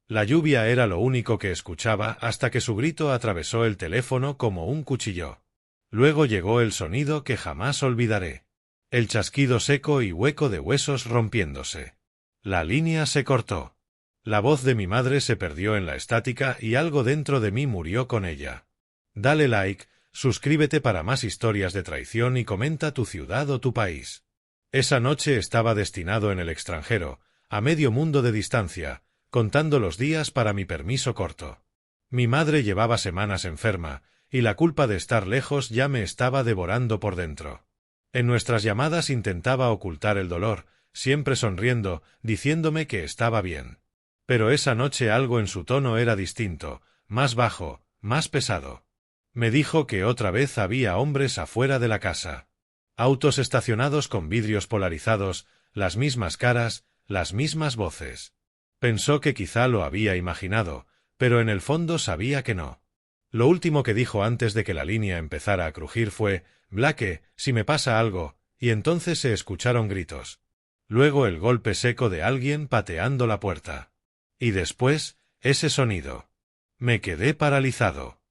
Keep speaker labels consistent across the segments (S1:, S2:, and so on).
S1: La lluvia era lo único que escuchaba hasta que su grito atravesó el teléfono como un cuchillo. Luego llegó el sonido que jamás olvidaré. El chasquido seco y hueco de huesos rompiéndose. La línea se cortó. La voz de mi madre se perdió en la estática y algo dentro de mí murió con ella. Dale like, suscríbete para más historias de traición y comenta tu ciudad o tu país. Esa noche estaba destinado en el extranjero, a medio mundo de distancia, contando los días para mi permiso corto. Mi madre llevaba semanas enferma, y la culpa de estar lejos ya me estaba devorando por dentro. En nuestras llamadas intentaba ocultar el dolor, siempre sonriendo, diciéndome que estaba bien. Pero esa noche algo en su tono era distinto, más bajo, más pesado. Me dijo que otra vez había hombres afuera de la casa. Autos estacionados con vidrios polarizados, las mismas caras, las mismas voces. Pensó que quizá lo había imaginado, pero en el fondo sabía que no. Lo último que dijo antes de que la línea empezara a crujir fue: «Blake, si me pasa algo», y entonces se escucharon gritos. Luego el golpe seco de alguien pateando la puerta. Y después, ese sonido. Me quedé paralizado.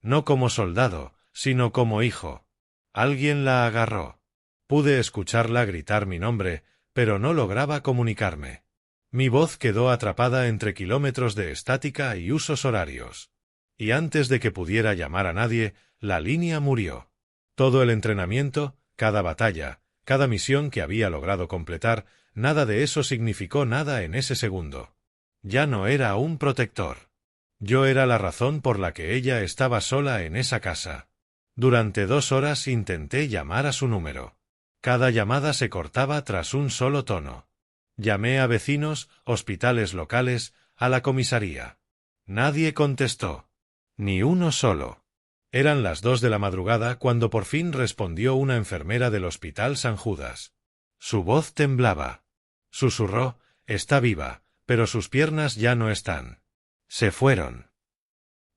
S1: No como soldado, sino como hijo. Alguien la agarró. Pude escucharla gritar mi nombre, pero no lograba comunicarme. Mi voz quedó atrapada entre kilómetros de estática y usos horarios. Y antes de que pudiera llamar a nadie, la línea murió. Todo el entrenamiento, cada batalla, cada misión que había logrado completar, nada de eso significó nada en ese segundo. Ya no era un protector. Yo era la razón por la que ella estaba sola en esa casa. Durante 2 horas intenté llamar a su número. Cada llamada se cortaba tras un solo tono. Llamé a vecinos, hospitales locales, a la comisaría. Nadie contestó. Ni uno solo. Eran las 2 de la madrugada cuando por fin respondió una enfermera del Hospital San Judas. Su voz temblaba. Susurró: «Está viva, pero sus piernas ya no están. Se fueron».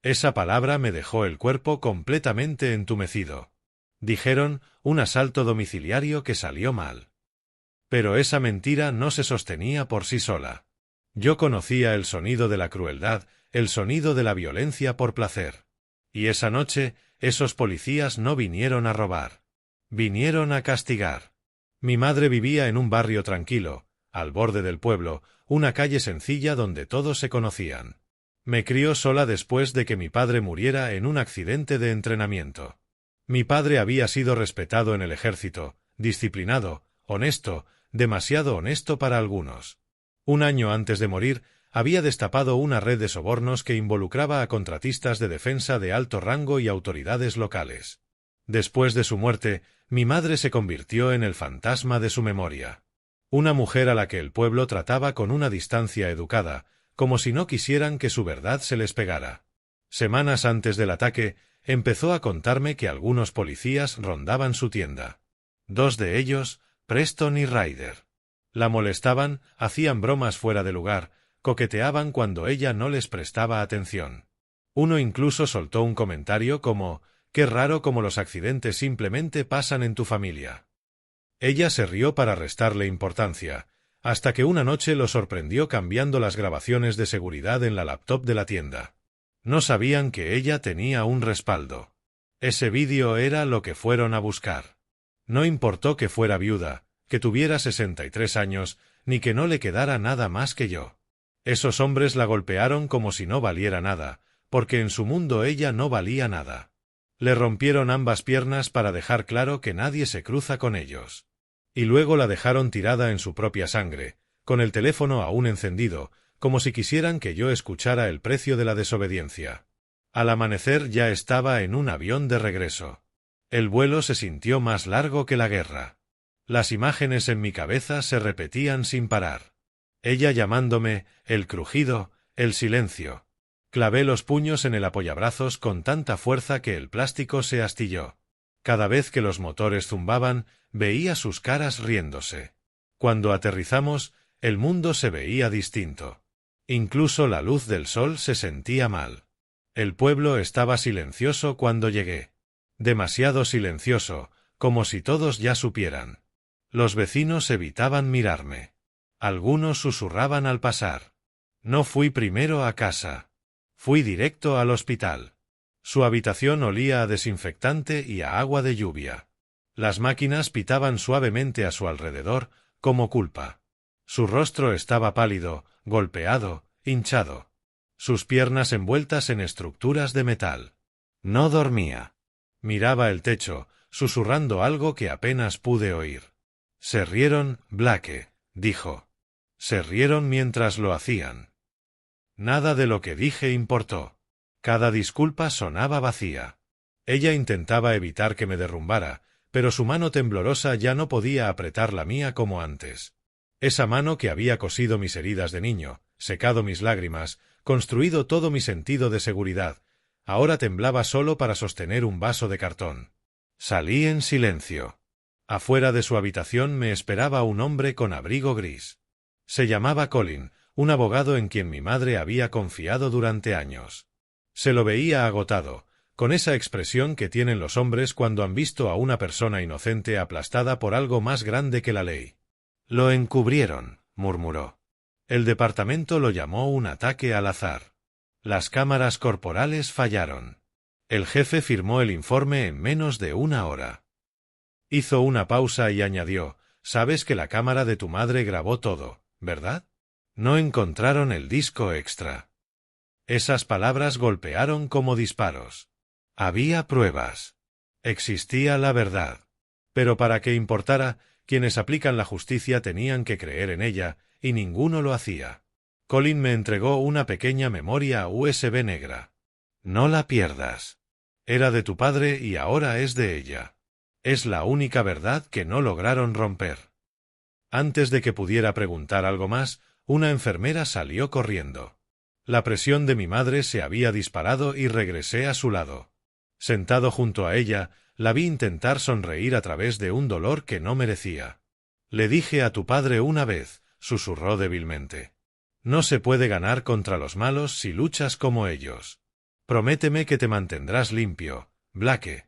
S1: Esa palabra me dejó el cuerpo completamente entumecido. Dijeron: un asalto domiciliario que salió mal. Pero esa mentira no se sostenía por sí sola. Yo conocía el sonido de la crueldad, el sonido de la violencia por placer. Y esa noche, esos policías no vinieron a robar. Vinieron a castigar. Mi madre vivía en un barrio tranquilo, al borde del pueblo, una calle sencilla donde todos se conocían. Me crió sola después de que mi padre muriera en un accidente de entrenamiento. Mi padre había sido respetado en el ejército, disciplinado, honesto, demasiado honesto para algunos. Un año antes de morir, había destapado una red de sobornos que involucraba a contratistas de defensa de alto rango y autoridades locales. Después de su muerte, mi madre se convirtió en el fantasma de su memoria. Una mujer a la que el pueblo trataba con una distancia educada, como si no quisieran que su verdad se les pegara. Semanas antes del ataque, empezó a contarme que algunos policías rondaban su tienda. 2 de ellos, Preston y Ryder. La molestaban, hacían bromas fuera de lugar, coqueteaban cuando ella no les prestaba atención. Uno incluso soltó un comentario como: «Qué raro como los accidentes simplemente pasan en tu familia». Ella se rió para restarle importancia, hasta que una noche lo sorprendió cambiando las grabaciones de seguridad en la laptop de la tienda. No sabían que ella tenía un respaldo. Ese vídeo era lo que fueron a buscar. No importó que fuera viuda, que tuviera 63 años, ni que no le quedara nada más que yo. Esos hombres la golpearon como si no valiera nada, porque en su mundo ella no valía nada. Le rompieron ambas piernas para dejar claro que nadie se cruza con ellos. Y luego la dejaron tirada en su propia sangre, con el teléfono aún encendido, como si quisieran que yo escuchara el precio de la desobediencia. Al amanecer ya estaba en un avión de regreso. El vuelo se sintió más largo que la guerra. Las imágenes en mi cabeza se repetían sin parar. Ella llamándome, el crujido, el silencio. Clavé los puños en el apoyabrazos con tanta fuerza que el plástico se astilló. Cada vez que los motores zumbaban, veía sus caras riéndose. Cuando aterrizamos, el mundo se veía distinto. Incluso la luz del sol se sentía mal. El pueblo estaba silencioso cuando llegué. Demasiado silencioso, como si todos ya supieran. Los vecinos evitaban mirarme. Algunos susurraban al pasar. No fui primero a casa. Fui directo al hospital. Su habitación olía a desinfectante y a agua de lluvia. Las máquinas pitaban suavemente a su alrededor, como culpa. Su rostro estaba pálido, golpeado, hinchado. Sus piernas envueltas en estructuras de metal. No dormía. Miraba el techo, susurrando algo que apenas pude oír. Se rieron, Blake, dijo. Se rieron mientras lo hacían. Nada de lo que dije importó. Cada disculpa sonaba vacía. Ella intentaba evitar que me derrumbara, pero su mano temblorosa ya no podía apretar la mía como antes. Esa mano que había cosido mis heridas de niño, secado mis lágrimas, construido todo mi sentido de seguridad, ahora temblaba solo para sostener un vaso de cartón. Salí en silencio. Afuera de su habitación me esperaba un hombre con abrigo gris. Se llamaba Colin, un abogado en quien mi madre había confiado durante años. Se lo veía agotado, con esa expresión que tienen los hombres cuando han visto a una persona inocente aplastada por algo más grande que la ley. Lo encubrieron, murmuró. El departamento lo llamó un ataque al azar. Las cámaras corporales fallaron. El jefe firmó el informe en menos de una hora. Hizo una pausa y añadió, «Sabes que la cámara de tu madre grabó todo, ¿verdad? No encontraron el disco extra». Esas palabras golpearon como disparos. Había pruebas. Existía la verdad. Pero para que importara, quienes aplican la justicia tenían que creer en ella, y ninguno lo hacía. Colin me entregó una pequeña memoria USB negra. No la pierdas. Era de tu padre y ahora es de ella. Es la única verdad que no lograron romper. Antes de que pudiera preguntar algo más, una enfermera salió corriendo. La presión de mi madre se había disparado y regresé a su lado. Sentado junto a ella, la vi intentar sonreír a través de un dolor que no merecía. «Le dije a tu padre una vez», susurró débilmente. «No se puede ganar contra los malos si luchas como ellos. Prométeme que te mantendrás limpio, Blake».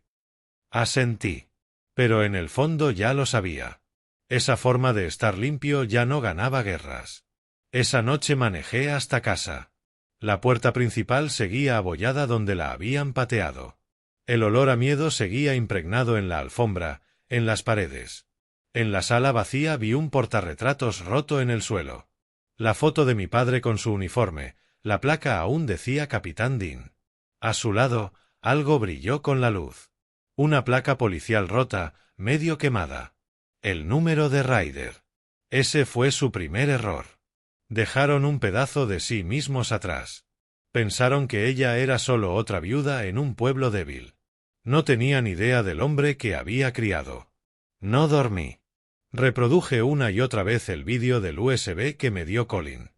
S1: Asentí. Pero en el fondo ya lo sabía. Esa forma de estar limpio ya no ganaba guerras. Esa noche manejé hasta casa. La puerta principal seguía abollada donde la habían pateado. El olor a miedo seguía impregnado en la alfombra, en las paredes. En la sala vacía vi un portarretratos roto en el suelo. La foto de mi padre con su uniforme, la placa aún decía Capitán Dean. A su lado, algo brilló con la luz. Una placa policial rota, medio quemada. El número de Ryder. Ese fue su primer error. Dejaron un pedazo de sí mismos atrás. Pensaron que ella era solo otra viuda en un pueblo débil. No tenían idea del hombre que había criado. No dormí. Reproduje una y otra vez el vídeo del USB que me dio Colin.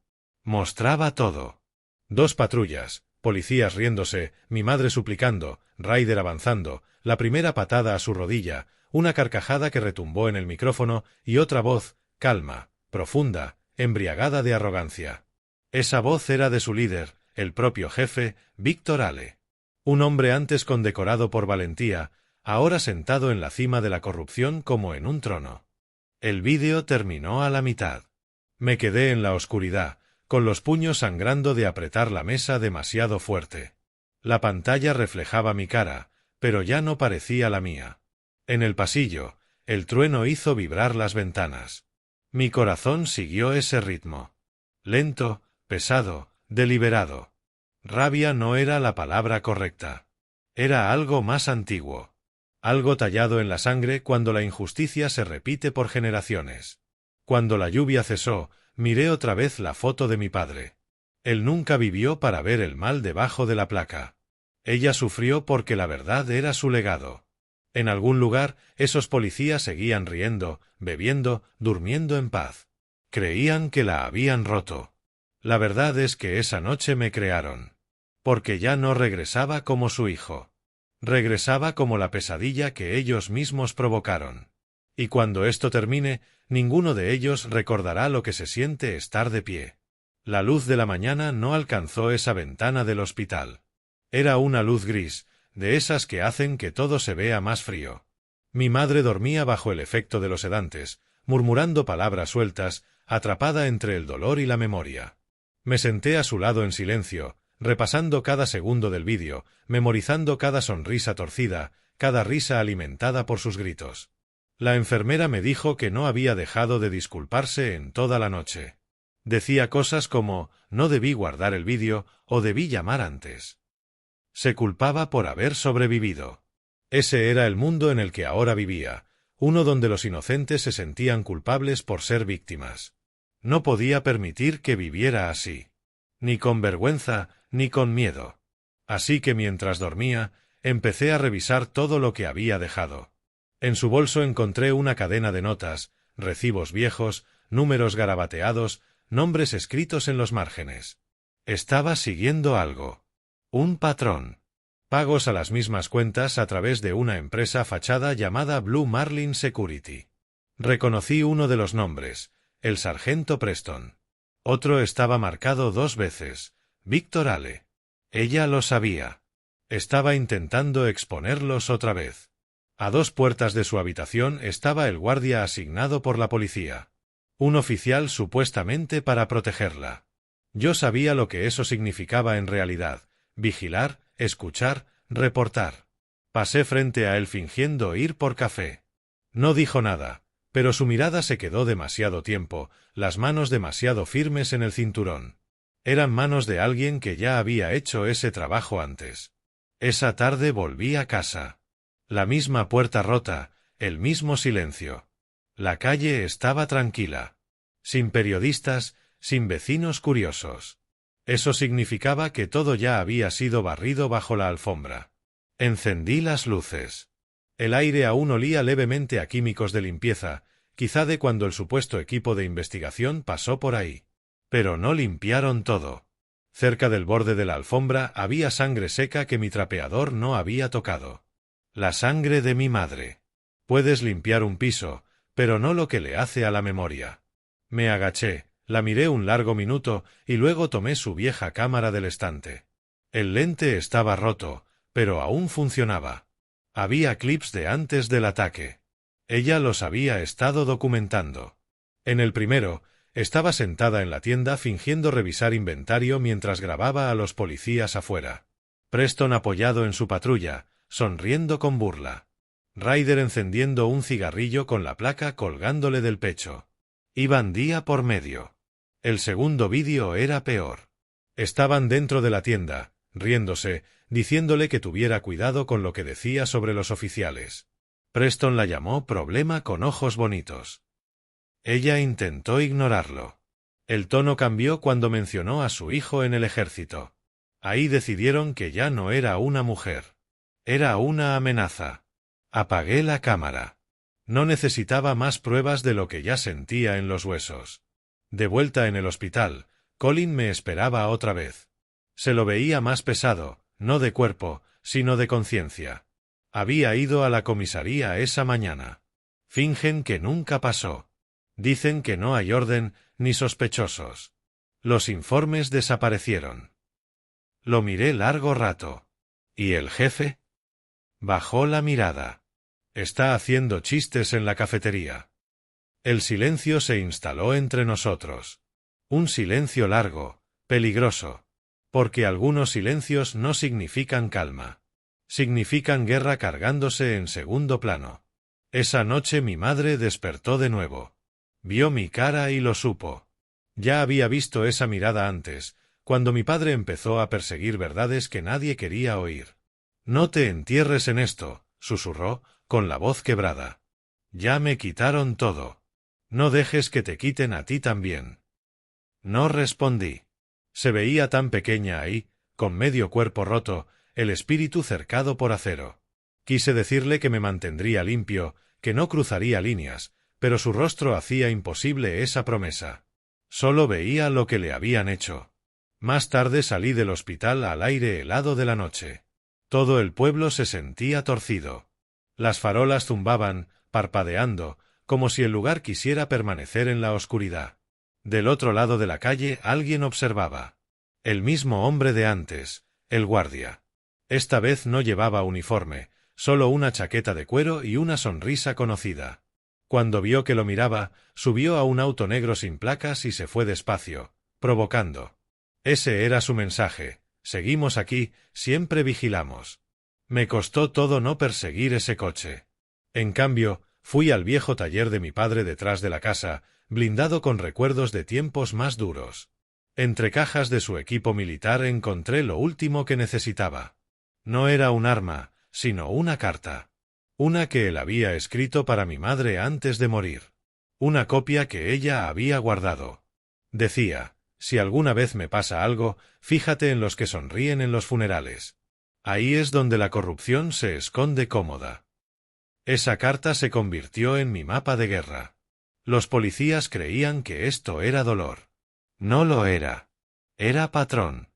S1: Mostraba todo. 2 patrullas, policías riéndose, mi madre suplicando, Ryder avanzando, la primera patada a su rodilla, una carcajada que retumbó en el micrófono y otra voz, calma, profunda, embriagada de arrogancia. Esa voz era de su líder, el propio jefe, Víctor Ale. Un hombre antes condecorado por valentía, ahora sentado en la cima de la corrupción como en un trono. El vídeo terminó a la mitad. Me quedé en la oscuridad, con los puños sangrando de apretar la mesa demasiado fuerte. La pantalla reflejaba mi cara, pero ya no parecía la mía. En el pasillo, el trueno hizo vibrar las ventanas. Mi corazón siguió ese ritmo. Lento, pesado, deliberado. Rabia no era la palabra correcta. Era algo más antiguo. Algo tallado en la sangre cuando la injusticia se repite por generaciones. Cuando la lluvia cesó, miré otra vez la foto de mi padre. Él nunca vivió para ver el mal debajo de la placa. Ella sufrió porque la verdad era su legado. En algún lugar, esos policías seguían riendo, bebiendo, durmiendo en paz. Creían que la habían roto. La verdad es que esa noche me crearon. Porque ya no regresaba como su hijo. Regresaba como la pesadilla que ellos mismos provocaron. Y cuando esto termine, ninguno de ellos recordará lo que se siente estar de pie. La luz de la mañana no alcanzó esa ventana del hospital. Era una luz gris, de esas que hacen que todo se vea más frío. Mi madre dormía bajo el efecto de los sedantes, murmurando palabras sueltas, atrapada entre el dolor y la memoria. Me senté a su lado en silencio, repasando cada segundo del vídeo, memorizando cada sonrisa torcida, cada risa alimentada por sus gritos. La enfermera me dijo que no había dejado de disculparse en toda la noche. Decía cosas como, no debí guardar el vídeo o debí llamar antes. Se culpaba por haber sobrevivido. Ese era el mundo en el que ahora vivía, uno donde los inocentes se sentían culpables por ser víctimas. No podía permitir que viviera así. Ni con vergüenza, ni con miedo. Así que mientras dormía, empecé a revisar todo lo que había dejado. En su bolso encontré una cadena de notas, recibos viejos, números garabateados, nombres escritos en los márgenes. Estaba siguiendo algo. Un patrón. Pagos a las mismas cuentas a través de una empresa fachada llamada Blue Marlin Security. Reconocí uno de los nombres, el sargento Preston. Otro estaba marcado 2 veces, Víctor Ale. Ella lo sabía. Estaba intentando exponerlos otra vez. A 2 puertas de su habitación estaba el guardia asignado por la policía. Un oficial supuestamente para protegerla. Yo sabía lo que eso significaba en realidad: vigilar, escuchar, reportar. Pasé frente a él fingiendo ir por café. No dijo nada, pero su mirada se quedó demasiado tiempo, las manos demasiado firmes en el cinturón. Eran manos de alguien que ya había hecho ese trabajo antes. Esa tarde volví a casa. La misma puerta rota, el mismo silencio. La calle estaba tranquila. Sin periodistas, sin vecinos curiosos. Eso significaba que todo ya había sido barrido bajo la alfombra. Encendí las luces. El aire aún olía levemente a químicos de limpieza, quizá de cuando el supuesto equipo de investigación pasó por ahí. Pero no limpiaron todo. Cerca del borde de la alfombra había sangre seca que mi trapeador no había tocado. La sangre de mi madre. Puedes limpiar un piso, pero no lo que le hace a la memoria. Me agaché, la miré un largo minuto y luego tomé su vieja cámara del estante. El lente estaba roto, pero aún funcionaba. Había clips de antes del ataque. Ella los había estado documentando. En el primero, estaba sentada en la tienda fingiendo revisar inventario mientras grababa a los policías afuera. Preston apoyado en su patrulla, sonriendo con burla. Ryder encendiendo un cigarrillo con la placa colgándole del pecho. Iban día por medio. El segundo vídeo era peor. Estaban dentro de la tienda, riéndose, diciéndole que tuviera cuidado con lo que decía sobre los oficiales. Preston la llamó problema con ojos bonitos. Ella intentó ignorarlo. El tono cambió cuando mencionó a su hijo en el ejército. Ahí decidieron que ya no era una mujer. Era una amenaza. Apagué la cámara. No necesitaba más pruebas de lo que ya sentía en los huesos. De vuelta en el hospital, Colin me esperaba otra vez. Se lo veía más pesado, no de cuerpo, sino de conciencia. Había ido a la comisaría esa mañana. Fingen que nunca pasó. Dicen que no hay orden ni sospechosos. Los informes desaparecieron. Lo miré largo rato. ¿Y el jefe? Bajó la mirada. Está haciendo chistes en la cafetería. El silencio se instaló entre nosotros. Un silencio largo, peligroso. Porque algunos silencios no significan calma. Significan guerra cargándose en segundo plano. Esa noche mi madre despertó de nuevo. Vio mi cara y lo supo. Ya había visto esa mirada antes, cuando mi padre empezó a perseguir verdades que nadie quería oír. «No te entierres en esto», susurró, con la voz quebrada. «Ya me quitaron todo. No dejes que te quiten a ti también». No respondí. Se veía tan pequeña ahí, con medio cuerpo roto, el espíritu cercado por acero. Quise decirle que me mantendría limpio, que no cruzaría líneas, pero su rostro hacía imposible esa promesa. Solo veía lo que le habían hecho. Más tarde salí del hospital al aire helado de la noche. Todo el pueblo se sentía torcido. Las farolas zumbaban, parpadeando, como si el lugar quisiera permanecer en la oscuridad. Del otro lado de la calle alguien observaba. El mismo hombre de antes, el guardia. Esta vez no llevaba uniforme, solo una chaqueta de cuero y una sonrisa conocida. Cuando vio que lo miraba, subió a un auto negro sin placas y se fue despacio, provocando. Ese era su mensaje: seguimos aquí, siempre vigilamos. Me costó todo no perseguir ese coche. En cambio, fui al viejo taller de mi padre detrás de la casa, blindado con recuerdos de tiempos más duros. Entre cajas de su equipo militar encontré lo último que necesitaba. No era un arma, sino una carta. Una que él había escrito para mi madre antes de morir. Una copia que ella había guardado. Decía: si alguna vez me pasa algo, fíjate en los que sonríen en los funerales. Ahí es donde la corrupción se esconde cómoda. Esa carta se convirtió en mi mapa de guerra. Los policías creían que esto era dolor. No lo era. Era patrón.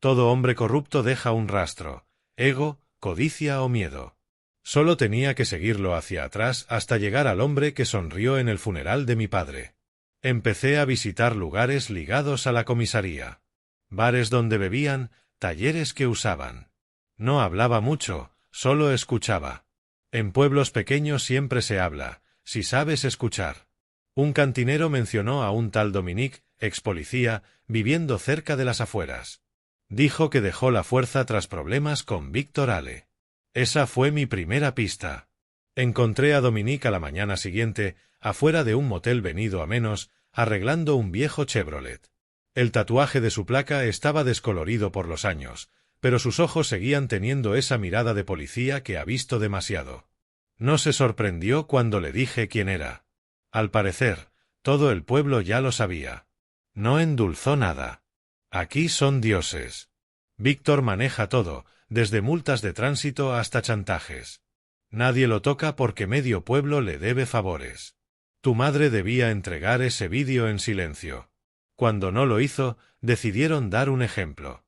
S1: Todo hombre corrupto deja un rastro: ego, codicia o miedo. Solo tenía que seguirlo hacia atrás hasta llegar al hombre que sonrió en el funeral de mi padre. Empecé a visitar lugares ligados a la comisaría. Bares donde bebían, talleres que usaban. No hablaba mucho, solo escuchaba. En pueblos pequeños siempre se habla, si sabes escuchar. Un cantinero mencionó a un tal Dominique, ex policía, viviendo cerca de las afueras. Dijo que dejó la fuerza tras problemas con Víctor Ale. Esa fue mi primera pista. Encontré a Dominique a la mañana siguiente, afuera de un motel venido a menos, arreglando un viejo Chevrolet. El tatuaje de su placa estaba descolorido por los años, pero sus ojos seguían teniendo esa mirada de policía que ha visto demasiado. No se sorprendió cuando le dije quién era. Al parecer, todo el pueblo ya lo sabía. No endulzó nada. Aquí son dioses. Víctor maneja todo, desde multas de tránsito hasta chantajes. Nadie lo toca porque medio pueblo le debe favores. Tu madre debía entregar ese vídeo en silencio. Cuando no lo hizo, decidieron dar un ejemplo.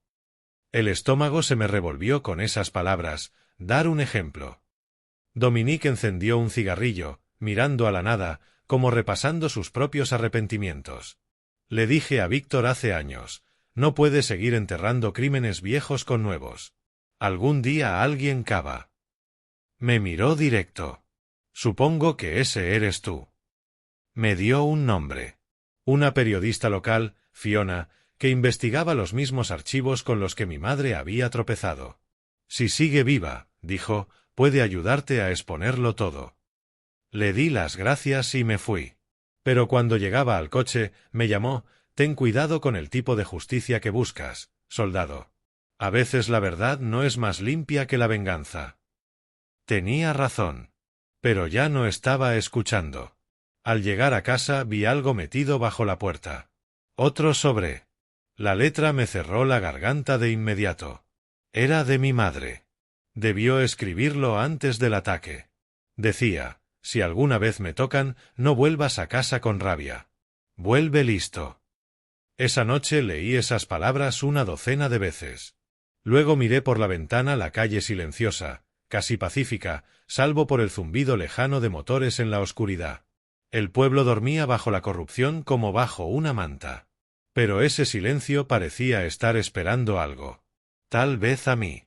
S1: El estómago se me revolvió con esas palabras: dar un ejemplo. Dominique encendió un cigarrillo, mirando a la nada, como repasando sus propios arrepentimientos. Le dije a Víctor hace años: no puede seguir enterrando crímenes viejos con nuevos. Algún día alguien cava. Me miró directo. Supongo que ese eres tú. Me dio un nombre. Una periodista local, Fiona, que investigaba los mismos archivos con los que mi madre había tropezado. Si sigue viva, dijo, puede ayudarte a exponerlo todo. Le di las gracias y me fui. Pero cuando llegaba al coche, me llamó: ten cuidado con el tipo de justicia que buscas, soldado. A veces la verdad no es más limpia que la venganza. Tenía razón. Pero ya no estaba escuchando. Al llegar a casa vi algo metido bajo la puerta. Otro sobre. La letra me cerró la garganta de inmediato. Era de mi madre. Debió escribirlo antes del ataque. Decía: si alguna vez me tocan, no vuelvas a casa con rabia. Vuelve listo. Esa noche leí esas palabras una docena de veces. Luego miré por la ventana la calle silenciosa, casi pacífica, salvo por el zumbido lejano de motores en la oscuridad. El pueblo dormía bajo la corrupción como bajo una manta. Pero ese silencio parecía estar esperando algo. Tal vez a mí.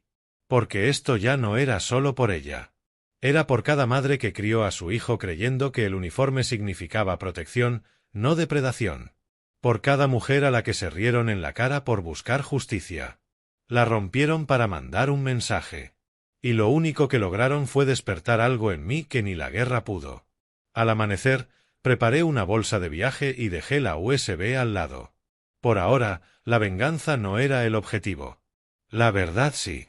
S1: Porque esto ya no era solo por ella. Era por cada madre que crió a su hijo creyendo que el uniforme significaba protección, no depredación. Por cada mujer a la que se rieron en la cara por buscar justicia. La rompieron para mandar un mensaje. Y lo único que lograron fue despertar algo en mí que ni la guerra pudo. Al amanecer, preparé una bolsa de viaje y dejé la USB al lado. Por ahora, la venganza no era el objetivo. La verdad sí.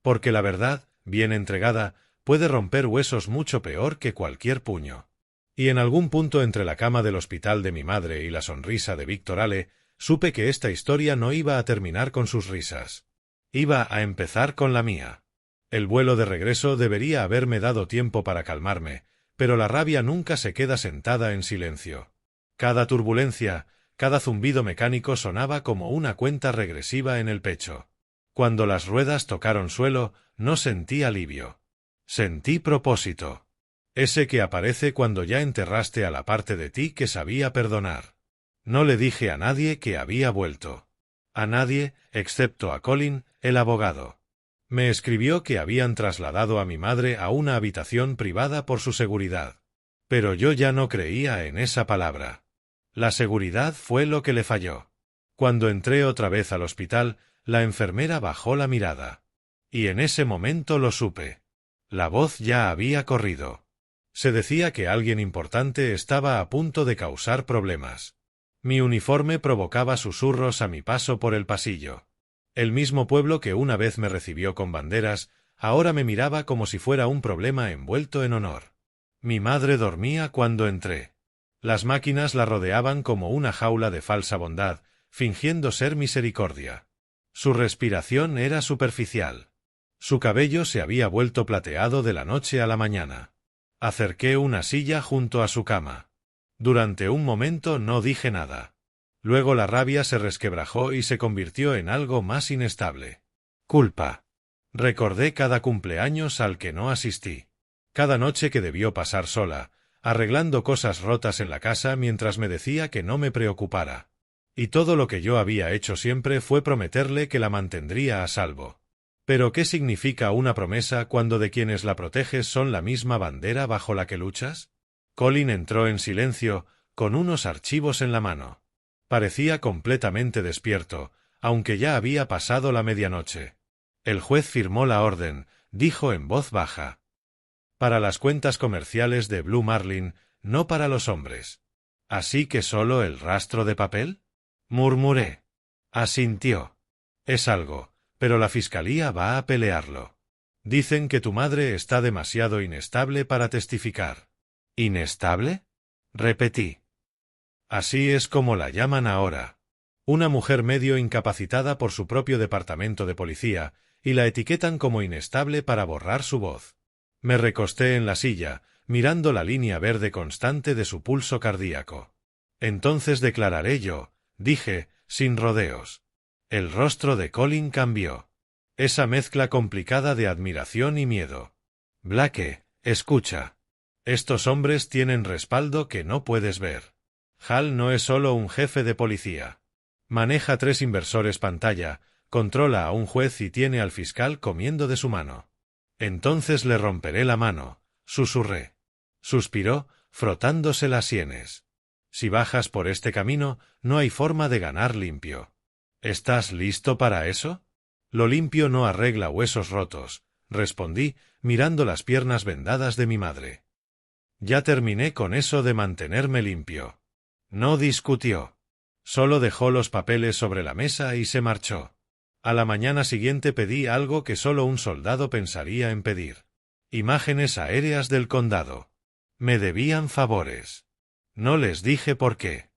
S1: Porque la verdad, bien entregada, puede romper huesos mucho peor que cualquier puño. Y en algún punto entre la cama del hospital de mi madre y la sonrisa de Víctor Ale, supe que esta historia no iba a terminar con sus risas. Iba a empezar con la mía. El vuelo de regreso debería haberme dado tiempo para calmarme, pero la rabia nunca se queda sentada en silencio. Cada turbulencia, cada zumbido mecánico sonaba como una cuenta regresiva en el pecho. Cuando las ruedas tocaron suelo, no sentí alivio. Sentí propósito. Ese que aparece cuando ya enterraste a la parte de ti que sabía perdonar. No le dije a nadie que había vuelto. A nadie, excepto a Colin, el abogado. Me escribió que habían trasladado a mi madre a una habitación privada por su seguridad. Pero yo ya no creía en esa palabra. La seguridad fue lo que le falló. Cuando entré otra vez al hospital, la enfermera bajó la mirada. Y en ese momento lo supe. La voz ya había corrido. Se decía que alguien importante estaba a punto de causar problemas. Mi uniforme provocaba susurros a mi paso por el pasillo. El mismo pueblo que una vez me recibió con banderas, ahora me miraba como si fuera un problema envuelto en honor. Mi madre dormía cuando entré. Las máquinas la rodeaban como una jaula de falsa bondad, fingiendo ser misericordia. Su respiración era superficial. Su cabello se había vuelto plateado de la noche a la mañana. Acerqué una silla junto a su cama. Durante un momento no dije nada. Luego la rabia se resquebrajó y se convirtió en algo más inestable. Culpa. Recordé cada cumpleaños al que no asistí. Cada noche que debió pasar sola, arreglando cosas rotas en la casa mientras me decía que no me preocupara. Y todo lo que yo había hecho siempre fue prometerle que la mantendría a salvo. ¿Pero qué significa una promesa cuando de quienes la proteges son la misma bandera bajo la que luchas? Colin entró en silencio, con unos archivos en la mano. Parecía completamente despierto, aunque ya había pasado la medianoche. El juez firmó la orden, dijo en voz baja. Para las cuentas comerciales de Blue Marlin, no para los hombres. ¿Así que solo el rastro de papel? Murmuré. Asintió. Es algo, pero la fiscalía va a pelearlo. Dicen que tu madre está demasiado inestable para testificar. ¿Inestable? Repetí. Así es como la llaman ahora. Una mujer medio incapacitada por su propio departamento de policía, y la etiquetan como inestable para borrar su voz. Me recosté en la silla, mirando la línea verde constante de su pulso cardíaco. Entonces declararé yo, dije, sin rodeos. El rostro de Colin cambió. Esa mezcla complicada de admiración y miedo. Blake, escucha. Estos hombres tienen respaldo que no puedes ver. Hal no es solo un jefe de policía. Maneja 3 inversores pantalla, controla a un juez y tiene al fiscal comiendo de su mano. Entonces le romperé la mano, susurré. Suspiró, frotándose las sienes. Si bajas por este camino, no hay forma de ganar limpio. ¿Estás listo para eso? Lo limpio no arregla huesos rotos, respondí, mirando las piernas vendadas de mi madre. Ya terminé con eso de mantenerme limpio. No discutió. Solo dejó los papeles sobre la mesa y se marchó. A la mañana siguiente pedí algo que solo un soldado pensaría en pedir. Imágenes aéreas del condado. Me debían favores. No les dije por qué.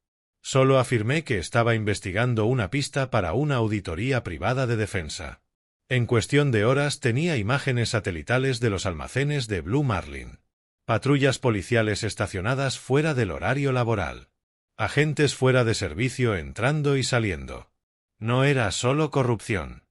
S1: Solo afirmé que estaba investigando una pista para una auditoría privada de defensa. En cuestión de horas tenía imágenes satelitales de los almacenes de Blue Marlin. Patrullas policiales estacionadas fuera del horario laboral. Agentes fuera de servicio entrando y saliendo. No era solo corrupción.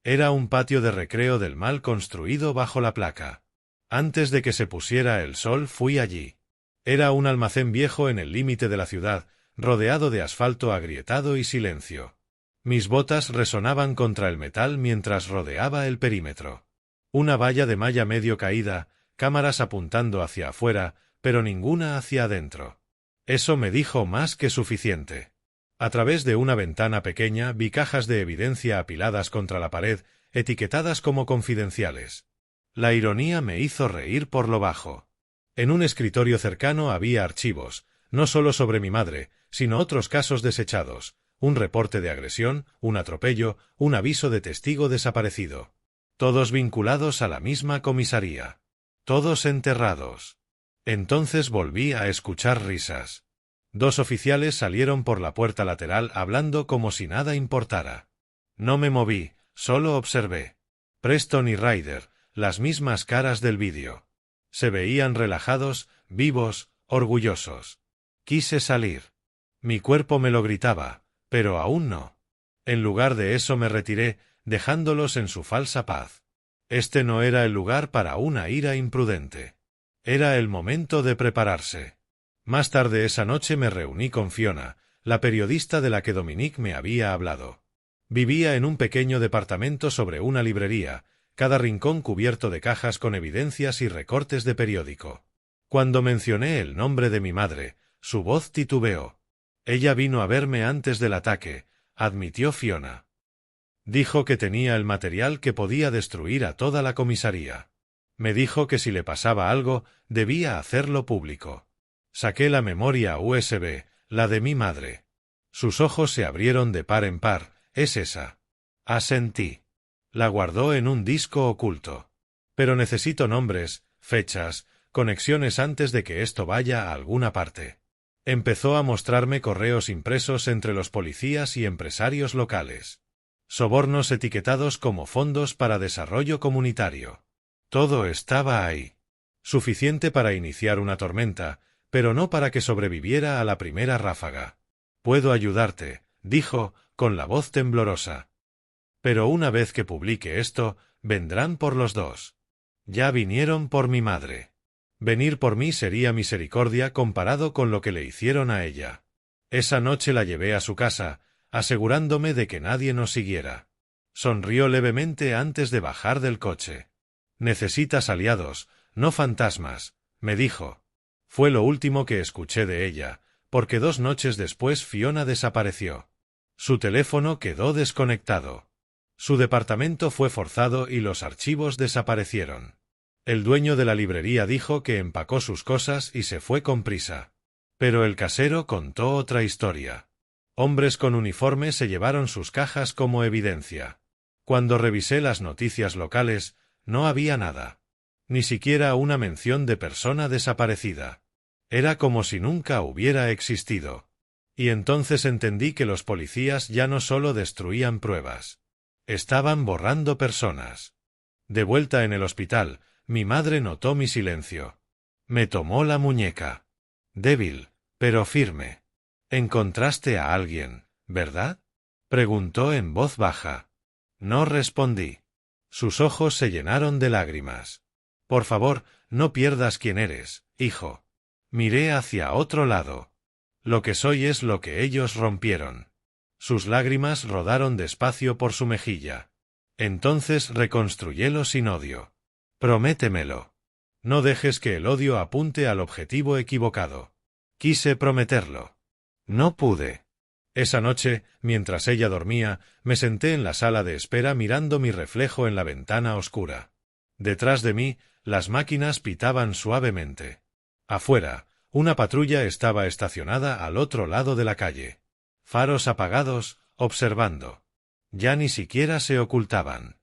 S1: Era un patio de recreo del mal construido bajo la placa. Antes de que se pusiera el sol fui allí. Era un almacén viejo en el límite de la ciudad, rodeado de asfalto agrietado y silencio. Mis botas resonaban contra el metal mientras rodeaba el perímetro. Una valla de malla medio caída, cámaras apuntando hacia afuera, pero ninguna hacia adentro. Eso me dijo más que suficiente. A través de una ventana pequeña vi cajas de evidencia apiladas contra la pared, etiquetadas como confidenciales. La ironía me hizo reír por lo bajo. En un escritorio cercano había archivos, no solo sobre mi madre, sino otros casos desechados, un reporte de agresión, un atropello, un aviso de testigo desaparecido. Todos vinculados a la misma comisaría. Todos enterrados. Entonces volví a escuchar risas. 2 oficiales salieron por la puerta lateral hablando como si nada importara. No me moví, solo observé. Preston y Ryder, las mismas caras del vídeo. Se veían relajados, vivos, orgullosos. Quise salir. Mi cuerpo me lo gritaba, pero aún no. En lugar de eso me retiré, dejándolos en su falsa paz. Este no era el lugar para una ira imprudente. Era el momento de prepararse. Más tarde esa noche me reuní con Fiona, la periodista de la que Dominique me había hablado. Vivía en un pequeño departamento sobre una librería, cada rincón cubierto de cajas con evidencias y recortes de periódico. Cuando mencioné el nombre de mi madre, su voz titubeó. Ella vino a verme antes del ataque, admitió Fiona. Dijo que tenía el material que podía destruir a toda la comisaría. Me dijo que si le pasaba algo, debía hacerlo público. Saqué la memoria USB, la de mi madre. Sus ojos se abrieron de par en par. Es esa. Asentí. La guardó en un disco oculto. Pero necesito nombres, fechas, conexiones antes de que esto vaya a alguna parte. Empezó a mostrarme correos impresos entre los policías y empresarios locales. Sobornos etiquetados como fondos para desarrollo comunitario. Todo estaba ahí. Suficiente para iniciar una tormenta, pero no para que sobreviviera a la primera ráfaga. Puedo ayudarte, dijo, con la voz temblorosa. Pero una vez que publique esto, vendrán por los dos. Ya vinieron por mi madre. Venir por mí sería misericordia comparado con lo que le hicieron a ella. Esa noche la llevé a su casa, asegurándome de que nadie nos siguiera. Sonrió levemente antes de bajar del coche. Necesitas aliados, no fantasmas, me dijo. Fue lo último que escuché de ella, porque 2 noches después Fiona desapareció. Su teléfono quedó desconectado. Su departamento fue forzado y los archivos desaparecieron. El dueño de la librería dijo que empacó sus cosas y se fue con prisa. Pero el casero contó otra historia. Hombres con uniforme se llevaron sus cajas como evidencia. Cuando revisé las noticias locales, no había nada. Ni siquiera una mención de persona desaparecida. Era como si nunca hubiera existido. Y entonces entendí que los policías ya no solo destruían pruebas. Estaban borrando personas. De vuelta en el hospital, mi madre notó mi silencio. Me tomó la muñeca. Débil, pero firme. «Encontraste a alguien, ¿verdad?», preguntó en voz baja. No respondí. Sus ojos se llenaron de lágrimas. «Por favor, no pierdas quién eres, hijo». Miré hacia otro lado. Lo que soy es lo que ellos rompieron. Sus lágrimas rodaron despacio por su mejilla. Entonces reconstruyélo sin odio. Prométemelo. No dejes que el odio apunte al objetivo equivocado. Quise prometerlo. No pude. Esa noche, mientras ella dormía, me senté en la sala de espera mirando mi reflejo en la ventana oscura. Detrás de mí, las máquinas pitaban suavemente. Afuera, una patrulla estaba estacionada al otro lado de la calle. Faros apagados, observando. Ya ni siquiera se ocultaban.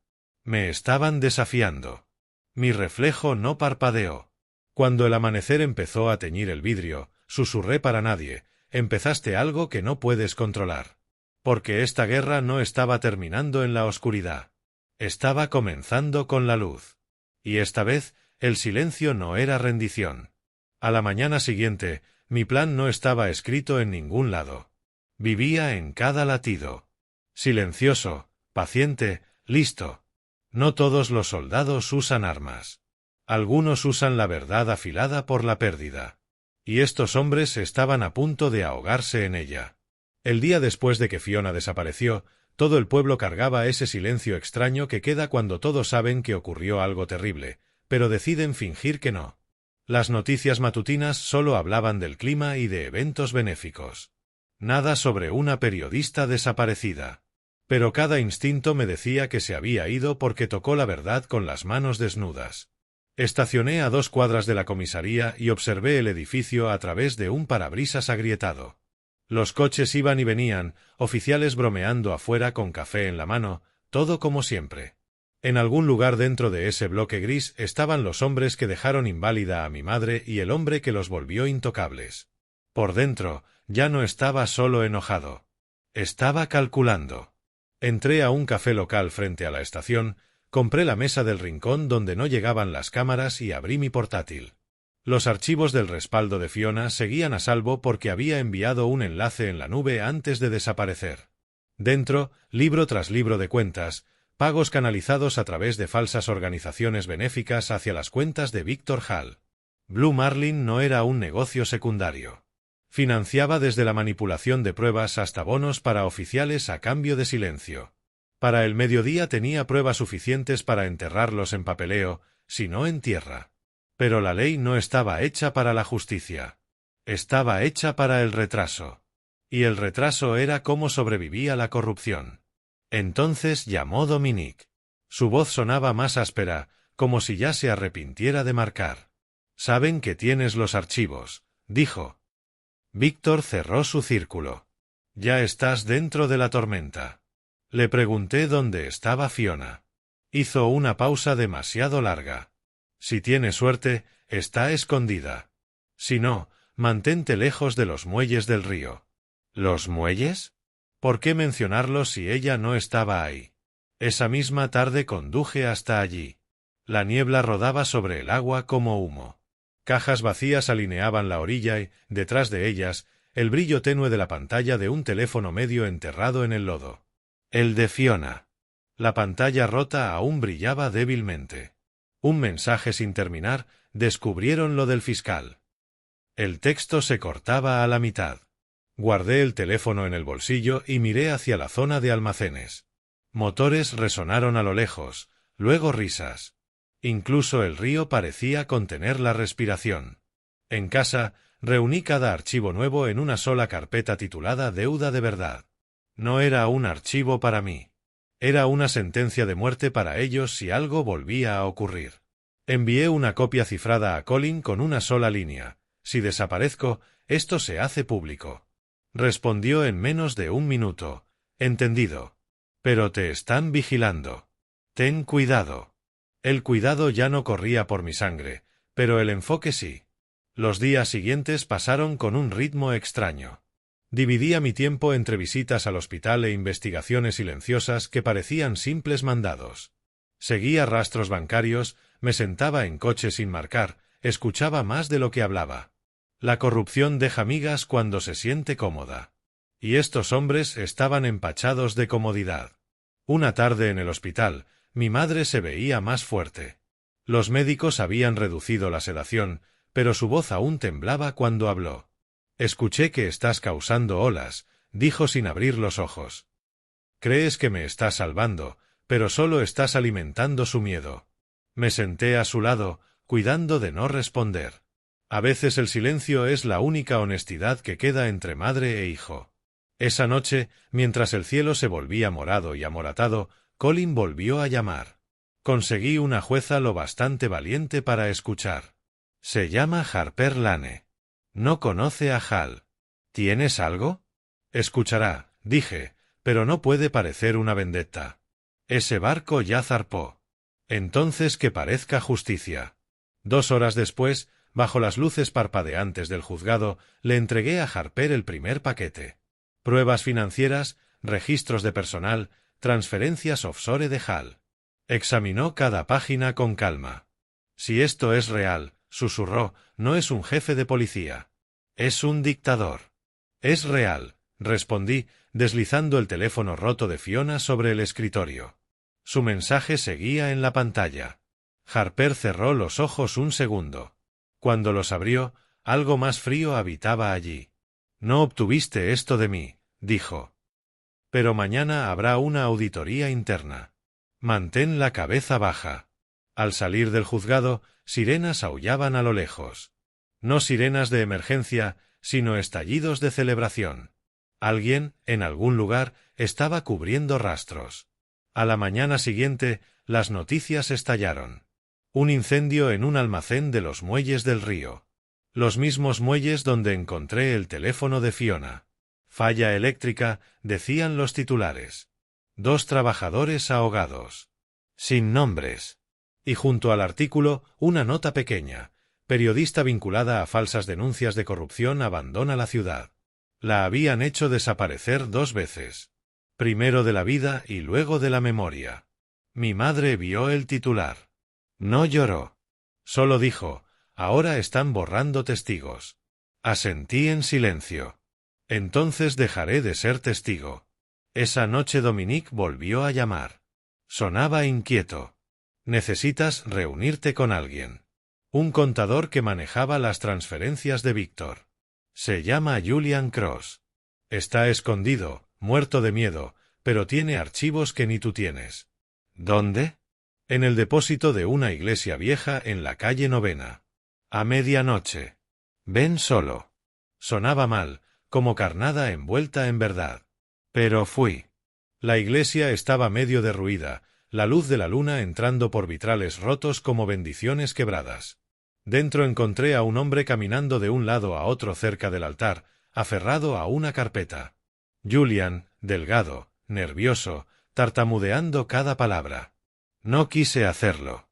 S1: Me estaban desafiando. Mi reflejo no parpadeó. Cuando el amanecer empezó a teñir el vidrio, susurré para nadie: empezaste algo que no puedes controlar. Porque esta guerra no estaba terminando en la oscuridad. Estaba comenzando con la luz. Y esta vez, el silencio no era rendición. A la mañana siguiente, mi plan no estaba escrito en ningún lado. Vivía en cada latido. Silencioso, paciente, listo. No todos los soldados usan armas. Algunos usan la verdad afilada por la pérdida. Y estos hombres estaban a punto de ahogarse en ella. El día después de que Fiona desapareció, todo el pueblo cargaba ese silencio extraño que queda cuando todos saben que ocurrió algo terrible, pero deciden fingir que no. Las noticias matutinas solo hablaban del clima y de eventos benéficos. Nada sobre una periodista desaparecida. Pero cada instinto me decía que se había ido porque tocó la verdad con las manos desnudas. Estacioné a 2 cuadras de la comisaría y observé el edificio a través de un parabrisas agrietado. Los coches iban y venían, oficiales bromeando afuera con café en la mano, todo como siempre. En algún lugar dentro de ese bloque gris estaban los hombres que dejaron inválida a mi madre y el hombre que los volvió intocables. Por dentro, ya no estaba solo enojado. Estaba calculando. Entré a un café local frente a la estación, compré la mesa del rincón donde no llegaban las cámaras y abrí mi portátil. Los archivos del respaldo de Fiona seguían a salvo porque había enviado un enlace en la nube antes de desaparecer. Dentro, libro tras libro de cuentas, pagos canalizados a través de falsas organizaciones benéficas hacia las cuentas de Víctor Hall. Blue Marlin no era un negocio secundario. Financiaba desde la manipulación de pruebas hasta bonos para oficiales a cambio de silencio. Para el mediodía tenía pruebas suficientes para enterrarlos en papeleo, si no en tierra. Pero la ley no estaba hecha para la justicia. Estaba hecha para el retraso. Y el retraso era cómo sobrevivía la corrupción. Entonces llamó Dominique. Su voz sonaba más áspera, como si ya se arrepintiera de marcar. «Saben que tienes los archivos», dijo. Víctor cerró su círculo. «Ya estás dentro de la tormenta». Le pregunté dónde estaba Fiona. Hizo una pausa demasiado larga. «Si tiene suerte, está escondida. Si no, mantente lejos de los muelles del río». ¿Los muelles? ¿Por qué mencionarlos si ella no estaba ahí? Esa misma tarde conduje hasta allí. La niebla rodaba sobre el agua como humo. Cajas vacías alineaban la orilla y, detrás de ellas, el brillo tenue de la pantalla de un teléfono medio enterrado en el lodo. El de Fiona. La pantalla rota aún brillaba débilmente. Un mensaje sin terminar, descubrieron lo del fiscal. El texto se cortaba a la mitad. Guardé el teléfono en el bolsillo y miré hacia la zona de almacenes. Motores resonaron a lo lejos, luego risas. Incluso el río parecía contener la respiración. En casa, reuní cada archivo nuevo en una sola carpeta titulada Deuda de verdad. No era un archivo para mí. Era una sentencia de muerte para ellos si algo volvía a ocurrir. Envié una copia cifrada a Colin con una sola línea. Si desaparezco, esto se hace público. Respondió en menos de un minuto. Entendido. Pero te están vigilando. Ten cuidado. El cuidado ya no corría por mi sangre, pero el enfoque sí. Los días siguientes pasaron con un ritmo extraño. Dividía mi tiempo entre visitas al hospital e investigaciones silenciosas que parecían simples mandados. Seguía rastros bancarios, me sentaba en coche sin marcar, escuchaba más de lo que hablaba. La corrupción deja migas cuando se siente cómoda. Y estos hombres estaban empachados de comodidad. Una tarde en el hospital, mi madre se veía más fuerte. Los médicos habían reducido la sedación, pero su voz aún temblaba cuando habló. «Escuché que estás causando olas», dijo sin abrir los ojos. «Crees que me estás salvando, pero solo estás alimentando su miedo». Me senté a su lado, cuidando de no responder. A veces el silencio es la única honestidad que queda entre madre e hijo. Esa noche, mientras el cielo se volvía morado y amoratado, Colin volvió a llamar. Conseguí una jueza lo bastante valiente para escuchar. Se llama Harper Lane. No conoce a Hal. ¿Tienes algo? Escuchará, dije, pero no puede parecer una vendetta. Ese barco ya zarpó. Entonces que parezca justicia. 2 horas después, bajo las luces parpadeantes del juzgado, le entregué a Harper el primer paquete. Pruebas financieras, registros de personal, transferencias offshore de Hal. Examinó cada página con calma. Si esto es real, susurró, no es un jefe de policía. Es un dictador. Es real, respondí, deslizando el teléfono roto de Fiona sobre el escritorio. Su mensaje seguía en la pantalla. Harper cerró los ojos un segundo. Cuando los abrió, algo más frío habitaba allí. «No obtuviste esto de mí», dijo. «Pero mañana habrá una auditoría interna. Mantén la cabeza baja». Al salir del juzgado, sirenas aullaban a lo lejos. No sirenas de emergencia, sino estallidos de celebración. Alguien, en algún lugar, estaba cubriendo rastros. A la mañana siguiente, las noticias estallaron. Un incendio en un almacén de los muelles del río. Los mismos muelles donde encontré el teléfono de Fiona. Falla eléctrica, decían los titulares. 2 trabajadores ahogados. Sin nombres. Y junto al artículo, una nota pequeña. Periodista vinculada a falsas denuncias de corrupción abandona la ciudad. La habían hecho desaparecer 2 veces. Primero de la vida y luego de la memoria. Mi madre vio el titular. No lloró. Solo dijo, «Ahora están borrando testigos». Asentí en silencio. Entonces dejaré de ser testigo. Esa noche Dominique volvió a llamar. Sonaba inquieto. «Necesitas reunirte con alguien». Un contador que manejaba las transferencias de Víctor. Se llama Julian Cross. Está escondido, muerto de miedo, pero tiene archivos que ni tú tienes. ¿Dónde? En el depósito de una iglesia vieja en la calle 9. A medianoche. Ven solo. Sonaba mal, como carnada envuelta en verdad. Pero fui. La iglesia estaba medio derruida, la luz de la luna entrando por vitrales rotos como bendiciones quebradas. Dentro encontré a un hombre caminando de un lado a otro cerca del altar, aferrado a una carpeta. Julian, delgado, nervioso, tartamudeando cada palabra. No quise hacerlo.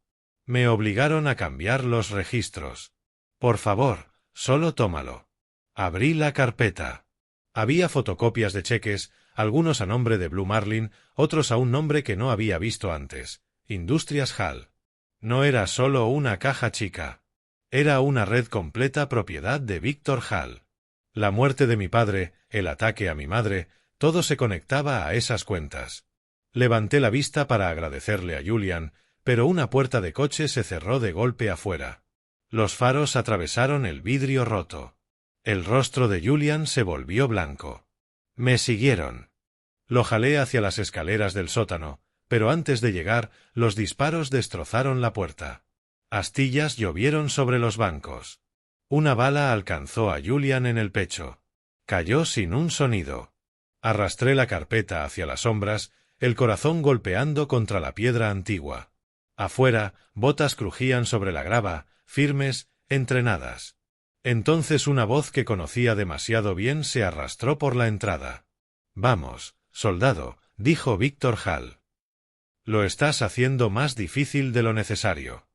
S1: Me obligaron a cambiar los registros. Por favor, solo tómalo. Abrí la carpeta. Había fotocopias de cheques, algunos a nombre de Blue Marlin, otros a un nombre que no había visto antes, Industrias Hall. No era solo una caja chica. Era una red completa propiedad de Victor Hall. La muerte de mi padre, el ataque a mi madre, todo se conectaba a esas cuentas. Levanté la vista para agradecerle a Julian, pero una puerta de coche se cerró de golpe afuera. Los faros atravesaron el vidrio roto. El rostro de Julian se volvió blanco. Me siguieron. Lo jalé hacia las escaleras del sótano, pero antes de llegar, los disparos destrozaron la puerta. Astillas llovieron sobre los bancos. Una bala alcanzó a Julian en el pecho. Cayó sin un sonido. Arrastré la carpeta hacia las sombras, el corazón golpeando contra la piedra antigua. Afuera, botas crujían sobre la grava, firmes, entrenadas. Entonces una voz que conocía demasiado bien se arrastró por la entrada. «Vamos, soldado», dijo Victor Hall. «Lo estás haciendo más difícil de lo necesario».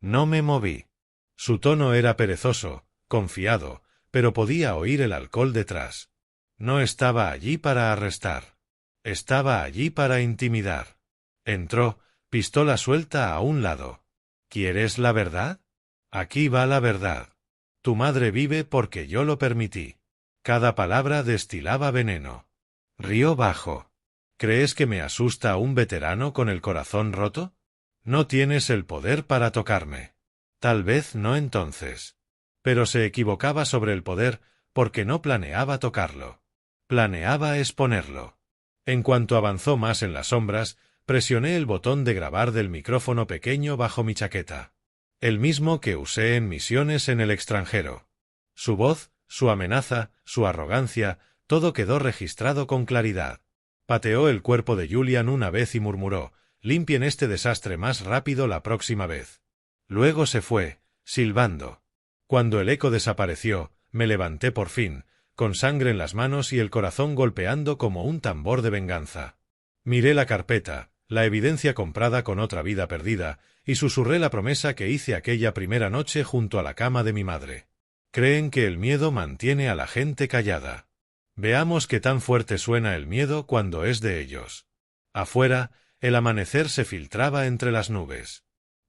S1: No me moví. Su tono era perezoso, confiado, pero podía oír el alcohol detrás. No estaba allí para arrestar. Estaba allí para intimidar. Entró, pistola suelta a un lado. ¿Quieres la verdad? Aquí va la verdad. Tu madre vive porque yo lo permití. Cada palabra destilaba veneno. Rió bajo. ¿Crees que me asusta un veterano con el corazón roto? No tienes el poder para tocarme. Tal vez no entonces. Pero se equivocaba sobre el poder porque no planeaba tocarlo. Planeaba exponerlo. En cuanto avanzó más en las sombras, presioné el botón de grabar del micrófono pequeño bajo mi chaqueta. El mismo que usé en misiones en el extranjero. Su voz, su amenaza, su arrogancia, todo quedó registrado con claridad. Pateó el cuerpo de Julian una vez y murmuró: «Limpien este desastre más rápido la próxima vez». Luego se fue, silbando. Cuando el eco desapareció, me levanté por fin, con sangre en las manos y el corazón golpeando como un tambor de venganza. Miré la carpeta, la evidencia comprada con otra vida perdida, y susurré la promesa que hice aquella primera noche junto a la cama de mi madre. Creen que el miedo mantiene a la gente callada. Veamos qué tan fuerte suena el miedo cuando es de ellos. Afuera, el amanecer se filtraba entre las nubes.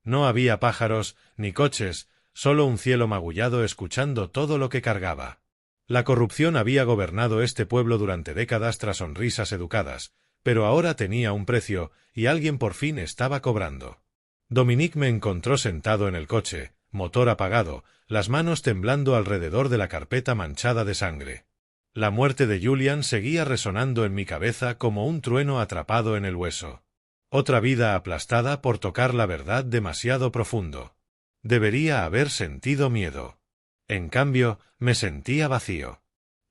S1: No había pájaros, ni coches, solo un cielo magullado escuchando todo lo que cargaba. La corrupción había gobernado este pueblo durante décadas tras sonrisas educadas, pero ahora tenía un precio, y alguien por fin estaba cobrando. Dominique me encontró sentado en el coche, motor apagado, las manos temblando alrededor de la carpeta manchada de sangre. La muerte de Julian seguía resonando en mi cabeza como un trueno atrapado en el hueso. Otra vida aplastada por tocar la verdad demasiado profundo. Debería haber sentido miedo. En cambio, me sentía vacío.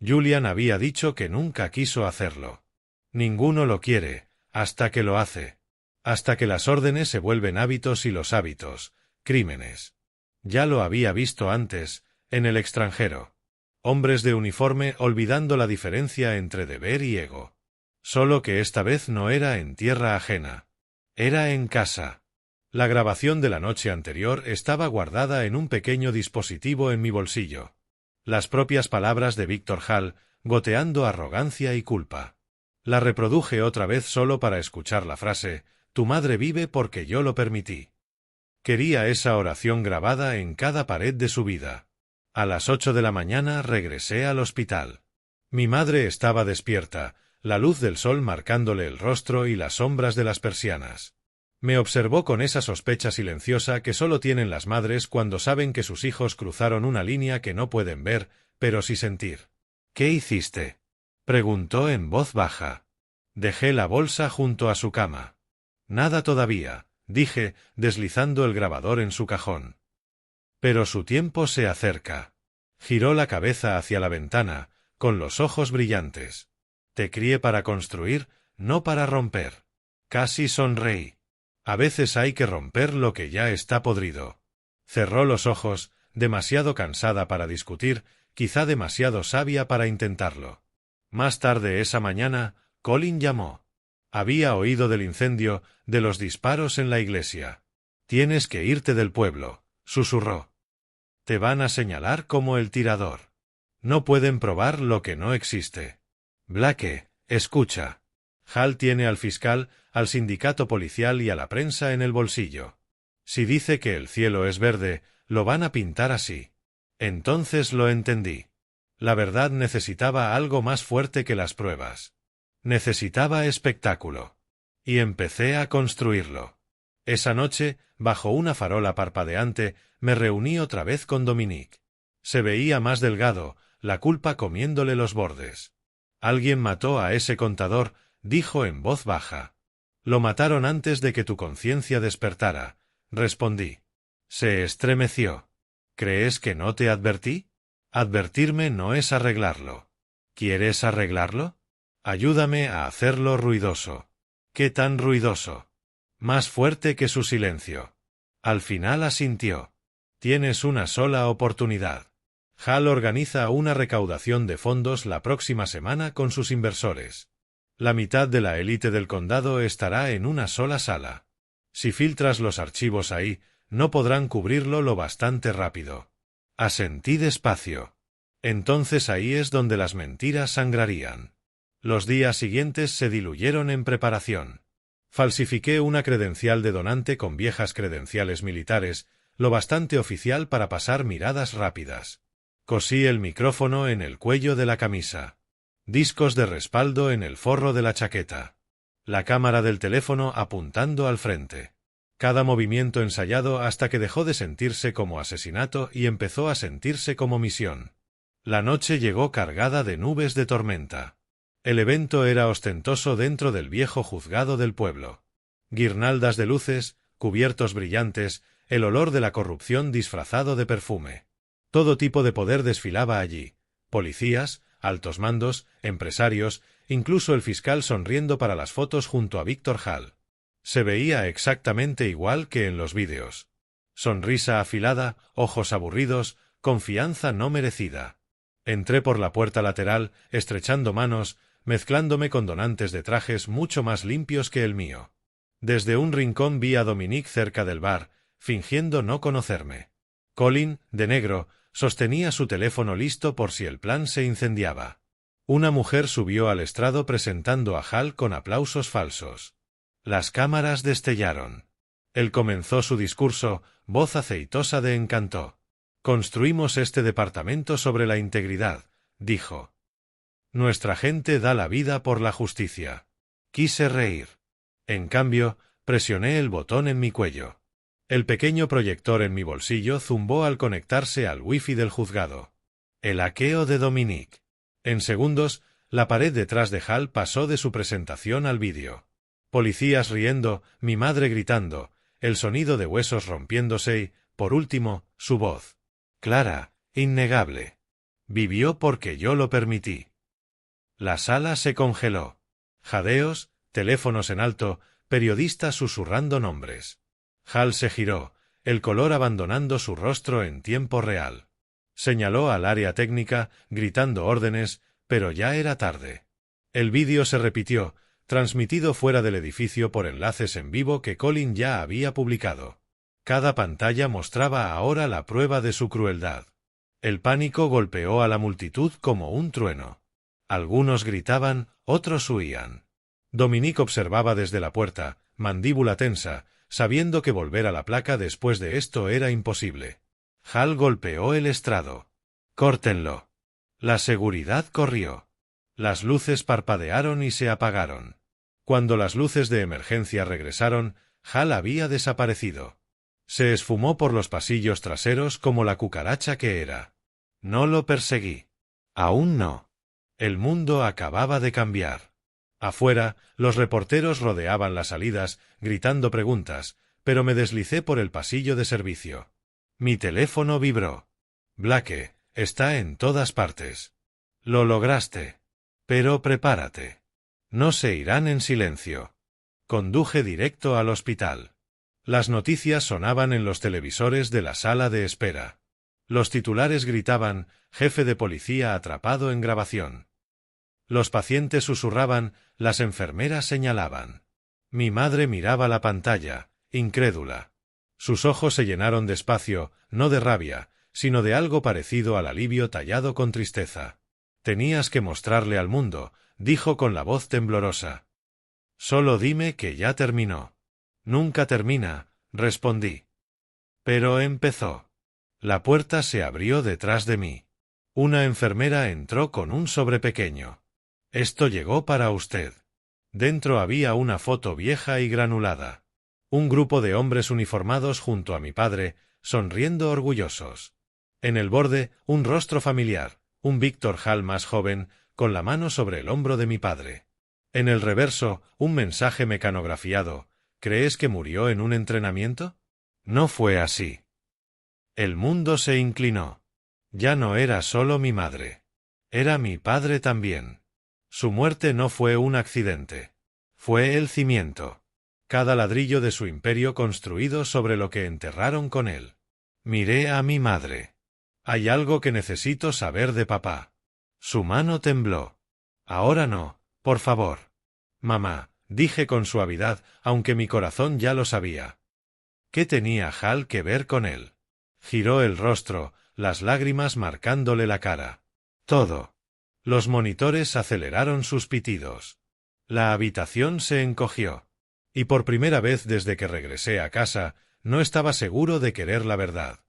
S1: Julian había dicho que nunca quiso hacerlo. Ninguno lo quiere, hasta que lo hace. Hasta que las órdenes se vuelven hábitos y los hábitos, crímenes. Ya lo había visto antes, en el extranjero. Hombres de uniforme olvidando la diferencia entre deber y ego. Solo que esta vez no era en tierra ajena. Era en casa. La grabación de la noche anterior estaba guardada en un pequeño dispositivo en mi bolsillo. Las propias palabras de Victor Hall, goteando arrogancia y culpa. La reproduje otra vez solo para escuchar la frase: «Tu madre vive porque yo lo permití». Quería esa oración grabada en cada pared de su vida. A las 8 de la mañana regresé al hospital. Mi madre estaba despierta, la luz del sol marcándole el rostro y las sombras de las persianas. Me observó con esa sospecha silenciosa que solo tienen las madres cuando saben que sus hijos cruzaron una línea que no pueden ver, pero sí sentir. «¿Qué hiciste?», preguntó en voz baja. Dejé la bolsa junto a su cama. «Nada todavía», dije, deslizando el grabador en su cajón. «Pero su tiempo se acerca». Giró la cabeza hacia la ventana, con los ojos brillantes. Te crié para construir, no para romper. Casi sonreí. A veces hay que romper lo que ya está podrido. Cerró los ojos, demasiado cansada para discutir, quizá demasiado sabia para intentarlo. Más tarde esa mañana, Colin llamó. Había oído del incendio, de los disparos en la iglesia. Tienes que irte del pueblo, susurró. Te van a señalar como el tirador. No pueden probar lo que no existe. Blake, escucha. Hal tiene al fiscal, al sindicato policial y a la prensa en el bolsillo. Si dice que el cielo es verde, lo van a pintar así. Entonces lo entendí. La verdad necesitaba algo más fuerte que las pruebas. Necesitaba espectáculo. Y empecé a construirlo. Esa noche, bajo una farola parpadeante, me reuní otra vez con Dominique. Se veía más delgado, la culpa comiéndole los bordes. Alguien mató a ese contador, dijo en voz baja. Lo mataron antes de que tu conciencia despertara, respondí. Se estremeció. ¿Crees que no te advertí? Advertirme no es arreglarlo. ¿Quieres arreglarlo? Ayúdame a hacerlo ruidoso. ¿Qué tan ruidoso? Más fuerte que su silencio. Al final asintió. Tienes una sola oportunidad. Hal organiza una recaudación de fondos la próxima semana con sus inversores. La mitad de la élite del condado estará en una sola sala. Si filtras los archivos ahí, no podrán cubrirlo lo bastante rápido. Asentí despacio. Entonces ahí es donde las mentiras sangrarían. Los días siguientes se diluyeron en preparación. Falsifiqué una credencial de donante con viejas credenciales militares, lo bastante oficial para pasar miradas rápidas. Cosí el micrófono en el cuello de la camisa. Discos de respaldo en el forro de la chaqueta. La cámara del teléfono apuntando al frente. Cada movimiento ensayado hasta que dejó de sentirse como asesinato y empezó a sentirse como misión. La noche llegó cargada de nubes de tormenta. El evento era ostentoso dentro del viejo juzgado del pueblo. Guirnaldas de luces, cubiertos brillantes, el olor de la corrupción disfrazado de perfume. Todo tipo de poder desfilaba allí. Policías, altos mandos, empresarios, incluso el fiscal sonriendo para las fotos junto a Víctor Hall. Se veía exactamente igual que en los vídeos. Sonrisa afilada, ojos aburridos, confianza no merecida. Entré por la puerta lateral, estrechando manos, mezclándome con donantes de trajes mucho más limpios que el mío. Desde un rincón vi a Dominique cerca del bar, fingiendo no conocerme. Colin, de negro, sostenía su teléfono listo por si el plan se incendiaba. Una mujer subió al estrado presentando a Hal con aplausos falsos. Las cámaras destellaron. Él comenzó su discurso, voz aceitosa de encanto. Construimos este departamento sobre la integridad, dijo. Nuestra gente da la vida por la justicia. Quise reír. En cambio, presioné el botón en mi cuello. El pequeño proyector en mi bolsillo zumbó al conectarse al wifi del juzgado. El hackeo de Dominique. En segundos, la pared detrás de Hal pasó de su presentación al vídeo. Policías riendo, mi madre gritando, el sonido de huesos rompiéndose y, por último, su voz. Clara, innegable. Vivió porque yo lo permití. La sala se congeló. Jadeos, teléfonos en alto, periodistas susurrando nombres. Hal se giró, el color abandonando su rostro en tiempo real. Señaló al área técnica, gritando órdenes, pero ya era tarde. El vídeo se repitió, transmitido fuera del edificio por enlaces en vivo que Colin ya había publicado. Cada pantalla mostraba ahora la prueba de su crueldad. El pánico golpeó a la multitud como un trueno. Algunos gritaban, otros huían. Dominique observaba desde la puerta, mandíbula tensa, sabiendo que volver a la placa después de esto era imposible. Hal golpeó el estrado. «Córtenlo». La seguridad corrió. Las luces parpadearon y se apagaron. Cuando las luces de emergencia regresaron, Hal había desaparecido. Se esfumó por los pasillos traseros como la cucaracha que era. No lo perseguí. Aún no. El mundo acababa de cambiar. Afuera, los reporteros rodeaban las salidas, gritando preguntas, pero me deslicé por el pasillo de servicio. Mi teléfono vibró. Blake, está en todas partes. Lo lograste. Pero prepárate. No se irán en silencio. Conduje directo al hospital. Las noticias sonaban en los televisores de la sala de espera. Los titulares gritaban: jefe de policía atrapado en grabación. Los pacientes susurraban, las enfermeras señalaban. Mi madre miraba la pantalla, incrédula. Sus ojos se llenaron despacio, no de rabia, sino de algo parecido al alivio tallado con tristeza. Tenías que mostrarle al mundo, dijo con la voz temblorosa. Solo dime que ya terminó. Nunca termina, respondí. Pero empezó. La puerta se abrió detrás de mí. Una enfermera entró con un sobre pequeño. Esto llegó para usted. Dentro había una foto vieja y granulada. Un grupo de hombres uniformados junto a mi padre, sonriendo orgullosos. En el borde, un rostro familiar, un Víctor Hall más joven, con la mano sobre el hombro de mi padre. En el reverso, un mensaje mecanografiado. ¿Crees que murió en un entrenamiento? No fue así. El mundo se inclinó. Ya no era solo mi madre. Era mi padre también. Su muerte no fue un accidente. Fue el cimiento. Cada ladrillo de su imperio construido sobre lo que enterraron con él. Miré a mi madre. Hay algo que necesito saber de papá. Su mano tembló. Ahora no, por favor. Mamá, dije con suavidad, aunque mi corazón ya lo sabía. ¿Qué tenía Hal que ver con él? Giró el rostro, las lágrimas marcándole la cara. Todo. Los monitores aceleraron sus pitidos. La habitación se encogió. Y por primera vez desde que regresé a casa, no estaba seguro de querer la verdad.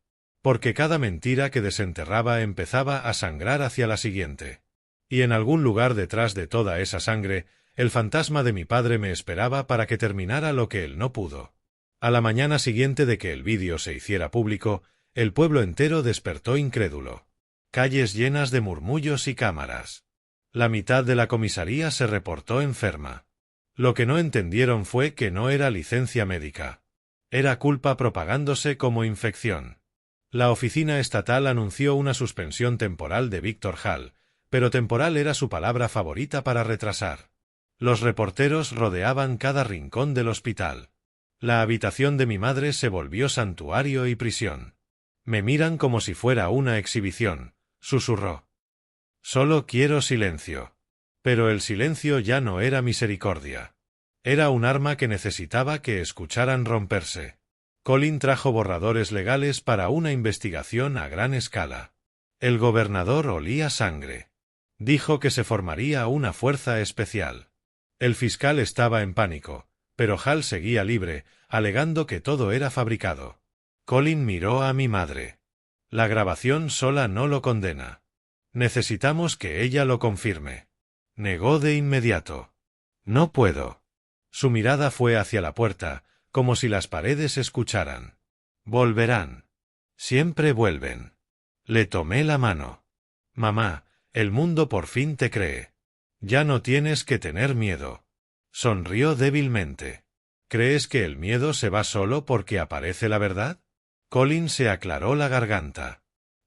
S1: Porque cada mentira que desenterraba empezaba a sangrar hacia la siguiente. Y en algún lugar detrás de toda esa sangre, el fantasma de mi padre me esperaba para que terminara lo que él no pudo. A la mañana siguiente de que el vídeo se hiciera público, el pueblo entero despertó incrédulo. Calles llenas de murmullos y cámaras. La mitad de la comisaría se reportó enferma. Lo que no entendieron fue que no era licencia médica. Era culpa propagándose como infección. La oficina estatal anunció una suspensión temporal de Víctor Hall, pero temporal era su palabra favorita para retrasar. Los reporteros rodeaban cada rincón del hospital. La habitación de mi madre se volvió santuario y prisión. Me miran como si fuera una exhibición, susurró. Solo quiero silencio. Pero el silencio ya no era misericordia. Era un arma que necesitaba que escucharan romperse. Colin trajo borradores legales para una investigación a gran escala. El gobernador olía sangre. Dijo que se formaría una fuerza especial. El fiscal estaba en pánico, pero Hal seguía libre, alegando que todo era fabricado. Colin miró a mi madre. La grabación sola no lo condena. Necesitamos que ella lo confirme. Negó de inmediato. No puedo. Su mirada fue hacia la puerta, como si las paredes escucharan. Volverán. Siempre vuelven. Le tomé la mano. Mamá, el mundo por fin te cree. Ya no tienes que tener miedo. Sonrió débilmente. ¿Crees que el miedo se va solo porque aparece la verdad? Colin se aclaró la garganta.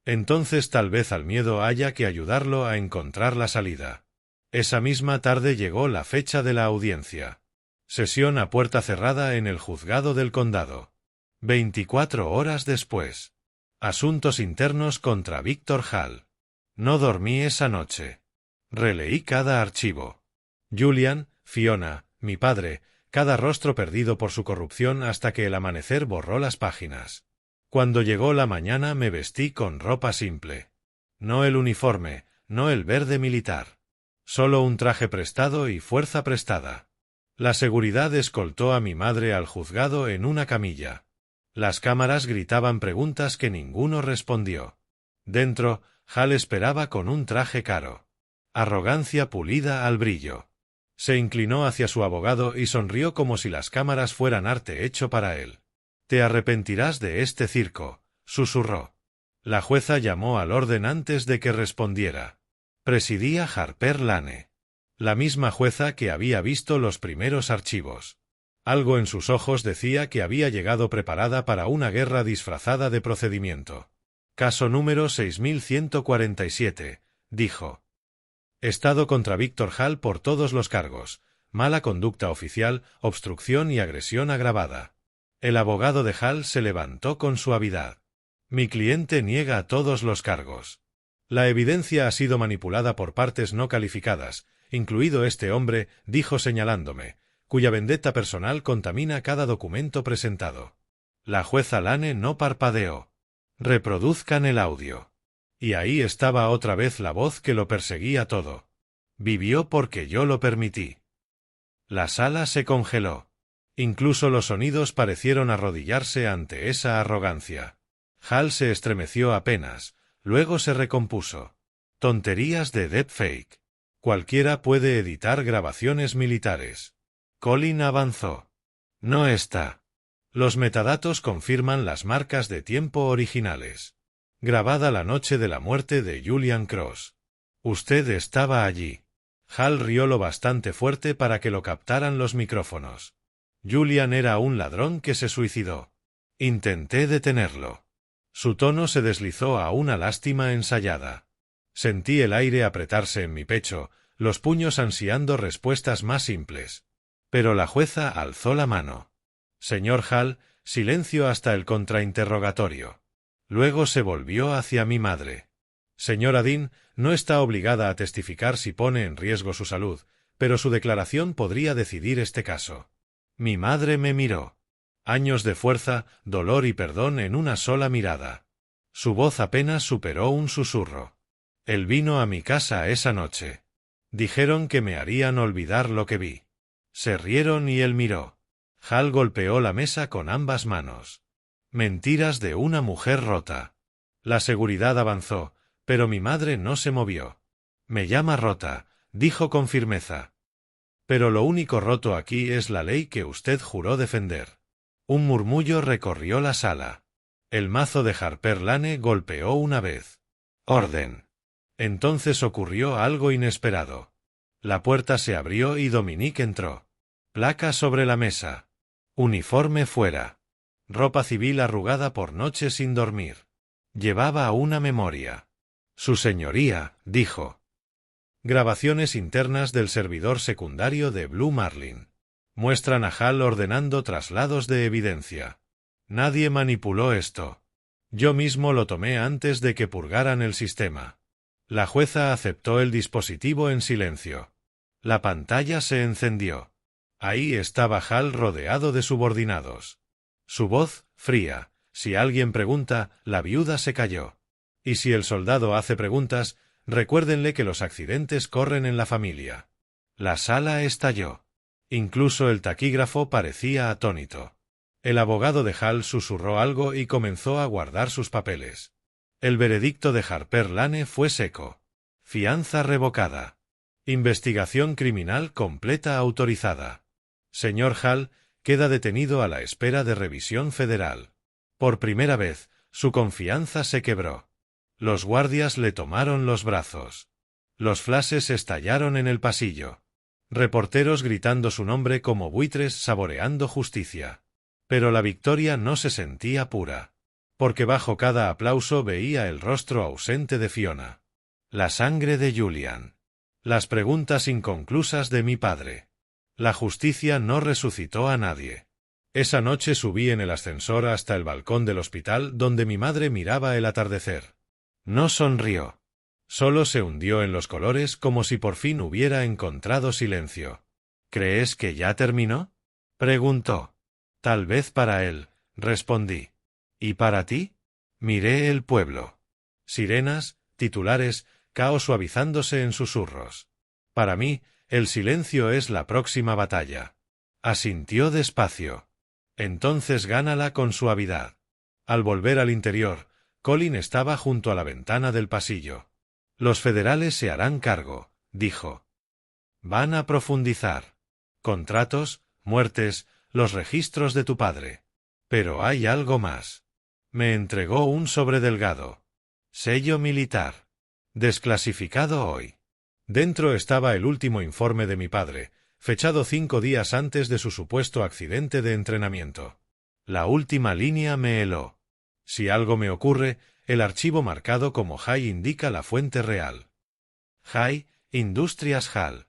S1: Entonces tal vez al miedo haya que ayudarlo a encontrar la salida. Esa misma tarde llegó la fecha de la audiencia. Sesión a puerta cerrada en el juzgado del condado. 24 horas después. Asuntos internos contra Víctor Hall. No dormí esa noche. Releí cada archivo. Julian, Fiona, mi padre, cada rostro perdido por su corrupción hasta que el amanecer borró las páginas. Cuando llegó la mañana me vestí con ropa simple. No el uniforme, no el verde militar. Solo un traje prestado y fuerza prestada. La seguridad escoltó a mi madre al juzgado en una camilla. Las cámaras gritaban preguntas que ninguno respondió. Dentro, Hal esperaba con un traje caro. Arrogancia pulida al brillo. Se inclinó hacia su abogado y sonrió como si las cámaras fueran arte hecho para él. «Te arrepentirás de este circo», susurró. La jueza llamó al orden antes de que respondiera. Presidía Harper Lane. La misma jueza que había visto los primeros archivos. Algo en sus ojos decía que había llegado preparada para una guerra disfrazada de procedimiento. Caso número 6147, dijo. Estado contra Víctor Hall por todos los cargos: mala conducta oficial, obstrucción y agresión agravada. El abogado de Hall se levantó con suavidad. Mi cliente niega todos los cargos. La evidencia ha sido manipulada por partes no calificadas, incluido este hombre, dijo señalándome, cuya vendetta personal contamina cada documento presentado. La jueza Lane no parpadeó. Reproduzcan el audio. Y ahí estaba otra vez la voz que lo perseguía todo. Vivió porque yo lo permití. La sala se congeló. Incluso los sonidos parecieron arrodillarse ante esa arrogancia. Hall se estremeció apenas, luego se recompuso. Tonterías de deepfake. Cualquiera puede editar grabaciones militares. Colin avanzó. No está. Los metadatos confirman las marcas de tiempo originales. Grabada la noche de la muerte de Julian Cross. Usted estaba allí. Hall rió lo bastante fuerte para que lo captaran los micrófonos. Julian era un ladrón que se suicidó. Intenté detenerlo. Su tono se deslizó a una lástima ensayada. Sentí el aire apretarse en mi pecho, los puños ansiando respuestas más simples. Pero la jueza alzó la mano. Señor Hall, silencio hasta el contrainterrogatorio. Luego se volvió hacia mi madre. Señora Dean, no está obligada a testificar si pone en riesgo su salud, pero su declaración podría decidir este caso. Mi madre me miró. Años de fuerza, dolor y perdón en una sola mirada. Su voz apenas superó un susurro. Él vino a mi casa esa noche. Dijeron que me harían olvidar lo que vi. Se rieron y él miró. Hall golpeó la mesa con ambas manos. Mentiras de una mujer rota. La seguridad avanzó, pero mi madre no se movió. Me llama rota, dijo con firmeza. Pero lo único roto aquí es la ley que usted juró defender. Un murmullo recorrió la sala. El mazo de Harper Lane golpeó una vez. Orden. Entonces ocurrió algo inesperado. La puerta se abrió y Dominique entró. Placa sobre la mesa. Uniforme fuera. Ropa civil arrugada por noches sin dormir. Llevaba una memoria. Su señoría, dijo. Grabaciones internas del servidor secundario de Blue Marlin. Muestran a Hall ordenando traslados de evidencia. Nadie manipuló esto. Yo mismo lo tomé antes de que purgaran el sistema. La jueza aceptó el dispositivo en silencio. La pantalla se encendió. Ahí estaba Hall rodeado de subordinados. Su voz, fría. Si alguien pregunta, la viuda se calló. Y si el soldado hace preguntas, recuérdenle que los accidentes corren en la familia. La sala estalló. Incluso el taquígrafo parecía atónito. El abogado de Hall susurró algo y comenzó a guardar sus papeles. El veredicto de Harper Lane fue seco. Fianza revocada. Investigación criminal completa autorizada. Señor Hall, queda detenido a la espera de revisión federal. Por primera vez, su confianza se quebró. Los guardias le tomaron los brazos. Los flashes estallaron en el pasillo. Reporteros gritando su nombre como buitres saboreando justicia. Pero la victoria no se sentía pura. Porque bajo cada aplauso veía el rostro ausente de Fiona. La sangre de Julian. Las preguntas inconclusas de mi padre. La justicia no resucitó a nadie. Esa noche subí en el ascensor hasta el balcón del hospital donde mi madre miraba el atardecer. No sonrió. Solo se hundió en los colores como si por fin hubiera encontrado silencio. ¿Crees que ya terminó?, preguntó. Tal vez para él, respondí. ¿Y para ti? Miré el pueblo. Sirenas, titulares, caos suavizándose en susurros. Para mí, el silencio es la próxima batalla. Asintió despacio. Entonces gánala con suavidad. Al volver al interior, Colin estaba junto a la ventana del pasillo. Los federales se harán cargo, dijo. Van a profundizar. Contratos, muertes, los registros de tu padre. Pero hay algo más. Me entregó un sobre delgado. Sello militar. Desclasificado hoy. Dentro estaba el último informe de mi padre, fechado 5 días antes de su supuesto accidente de entrenamiento. La última línea me heló. Si algo me ocurre, el archivo marcado como High indica la fuente real. High, Industrias Hall.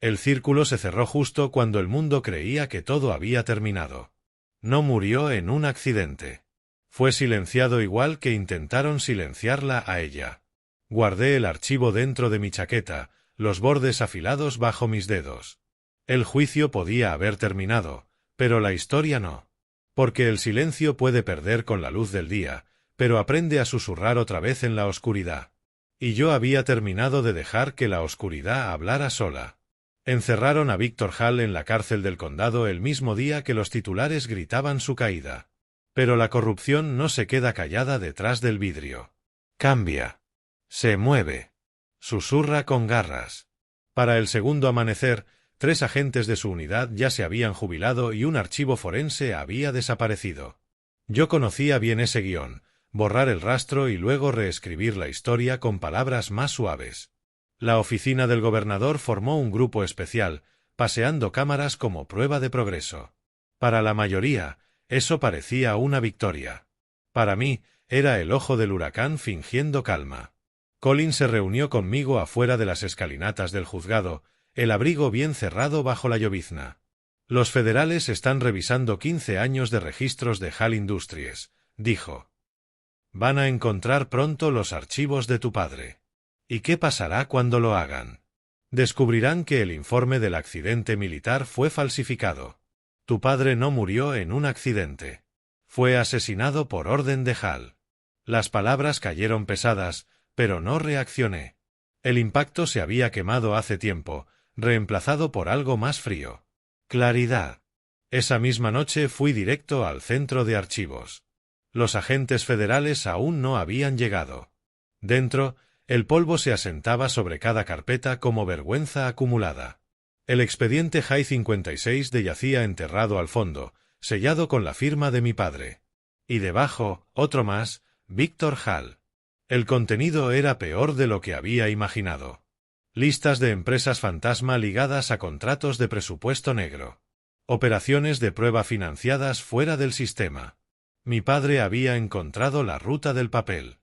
S1: El círculo se cerró justo cuando el mundo creía que todo había terminado. No murió en un accidente. Fue silenciado igual que intentaron silenciarla a ella. Guardé el archivo dentro de mi chaqueta, los bordes afilados bajo mis dedos. El juicio podía haber terminado, pero la historia no. Porque el silencio puede perder con la luz del día, pero aprende a susurrar otra vez en la oscuridad. Y yo había terminado de dejar que la oscuridad hablara sola. Encerraron a Victor Hall en la cárcel del condado el mismo día que los titulares gritaban su caída. Pero la corrupción no se queda callada detrás del vidrio. Cambia. Se mueve. Susurra con garras. Para el segundo amanecer, 3 agentes de su unidad ya se habían jubilado y un archivo forense había desaparecido. Yo conocía bien ese guión, borrar el rastro y luego reescribir la historia con palabras más suaves. La oficina del gobernador formó un grupo especial, paseando cámaras como prueba de progreso. Para la mayoría, eso parecía una victoria. Para mí, era el ojo del huracán fingiendo calma. Colin se reunió conmigo afuera de las escalinatas del juzgado, el abrigo bien cerrado bajo la llovizna. Los federales están revisando 15 años de registros de Hall Industries, dijo. Van a encontrar pronto los archivos de tu padre. ¿Y qué pasará cuando lo hagan? Descubrirán que el informe del accidente militar fue falsificado. Tu padre no murió en un accidente. Fue asesinado por orden de Hall. Las palabras cayeron pesadas, pero no reaccioné. El impacto se había quemado hace tiempo, reemplazado por algo más frío. Claridad. Esa misma noche fui directo al centro de archivos. Los agentes federales aún no habían llegado. Dentro, el polvo se asentaba sobre cada carpeta como vergüenza acumulada. El expediente High 56 yacía enterrado al fondo, sellado con la firma de mi padre. Y debajo, otro más, Victor Hall. El contenido era peor de lo que había imaginado. Listas de empresas fantasma ligadas a contratos de presupuesto negro. Operaciones de prueba financiadas fuera del sistema. Mi padre había encontrado la ruta del papel.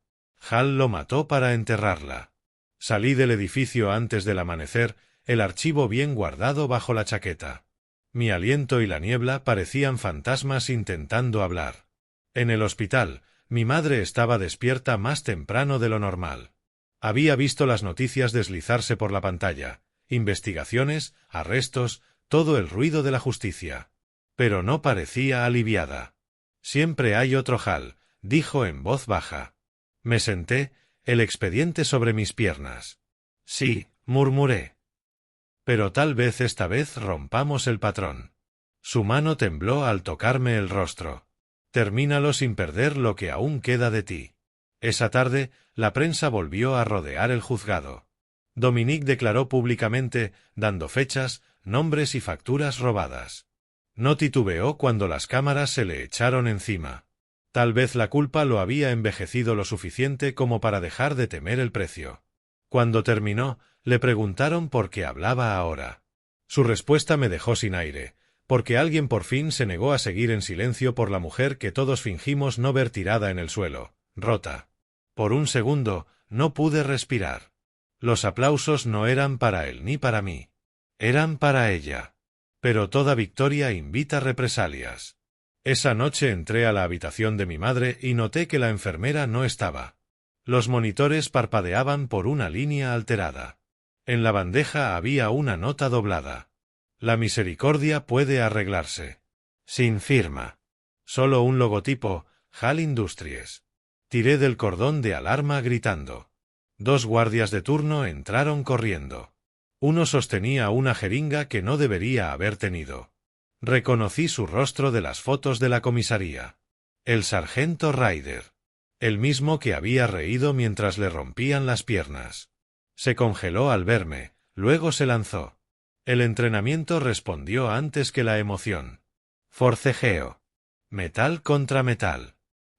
S1: Hall lo mató para enterrarla. Salí del edificio antes del amanecer, el archivo bien guardado bajo la chaqueta. Mi aliento y la niebla parecían fantasmas intentando hablar. En el hospital, mi madre estaba despierta más temprano de lo normal. Había visto las noticias deslizarse por la pantalla, investigaciones, arrestos, todo el ruido de la justicia. Pero no parecía aliviada. Siempre hay otro Hall, dijo en voz baja. Me senté, el expediente sobre mis piernas. Sí, murmuré. Pero tal vez esta vez rompamos el patrón. Su mano tembló al tocarme el rostro. Termínalo sin perder lo que aún queda de ti. Esa tarde, la prensa volvió a rodear el juzgado. Dominique declaró públicamente, dando fechas, nombres y facturas robadas. No titubeó cuando las cámaras se le echaron encima. Tal vez la culpa lo había envejecido lo suficiente como para dejar de temer el precio. Cuando terminó, le preguntaron por qué hablaba ahora. Su respuesta me dejó sin aire, porque alguien por fin se negó a seguir en silencio por la mujer que todos fingimos no ver tirada en el suelo, rota. Por un segundo, no pude respirar. Los aplausos no eran para él ni para mí. Eran para ella. Pero toda victoria invita represalias. Esa noche entré a la habitación de mi madre y noté que la enfermera no estaba. Los monitores parpadeaban por una línea alterada. En la bandeja había una nota doblada. La misericordia puede arreglarse. Sin firma. Solo un logotipo, Hall Industries. Tiré del cordón de alarma gritando. 2 guardias de turno entraron corriendo. Uno sostenía una jeringa que no debería haber tenido. Reconocí su rostro de las fotos de la comisaría. El sargento Ryder. El mismo que había reído mientras le rompían las piernas. Se congeló al verme, luego se lanzó. El entrenamiento respondió antes que la emoción. Forcejeo. Metal contra metal.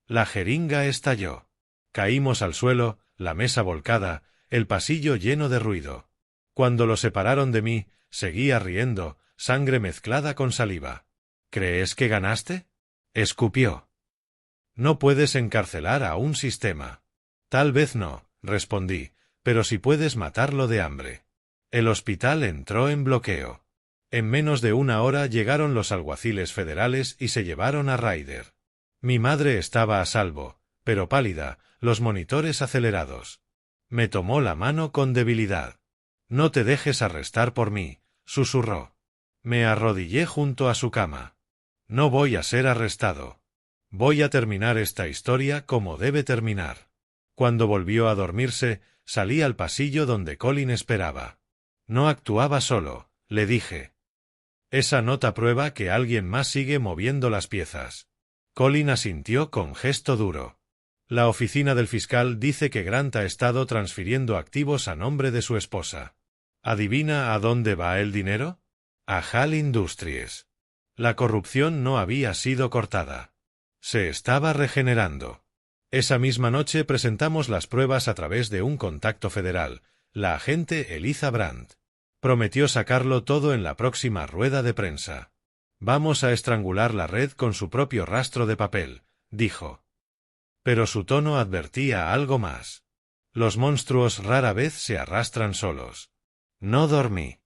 S1: La jeringa estalló. Caímos al suelo, la mesa volcada, el pasillo lleno de ruido. Cuando lo separaron de mí, seguía riendo, sangre mezclada con saliva. ¿Crees que ganaste? Escupió. No puedes encarcelar a un sistema. Tal vez no, respondí, pero si puedes matarlo de hambre. El hospital entró en bloqueo. En menos de una hora llegaron los alguaciles federales y se llevaron a Ryder. Mi madre estaba a salvo, pero pálida, los monitores acelerados. Me tomó la mano con debilidad. «No te dejes arrestar por mí», susurró. Me arrodillé junto a su cama. «No voy a ser arrestado. Voy a terminar esta historia como debe terminar». Cuando volvió a dormirse, salí al pasillo donde Colin esperaba. No actuaba solo, le dije. Esa nota prueba que alguien más sigue moviendo las piezas. Colin asintió con gesto duro. La oficina del fiscal dice que Grant ha estado transfiriendo activos a nombre de su esposa. ¿Adivina a dónde va el dinero? A HAL Industries. La corrupción no había sido cortada. Se estaba regenerando. Esa misma noche presentamos las pruebas a través de un contacto federal, la agente Eliza Brandt. Prometió sacarlo todo en la próxima rueda de prensa. «Vamos a estrangular la red con su propio rastro de papel», dijo. Pero su tono advertía algo más. Los monstruos rara vez se arrastran solos. No dormí.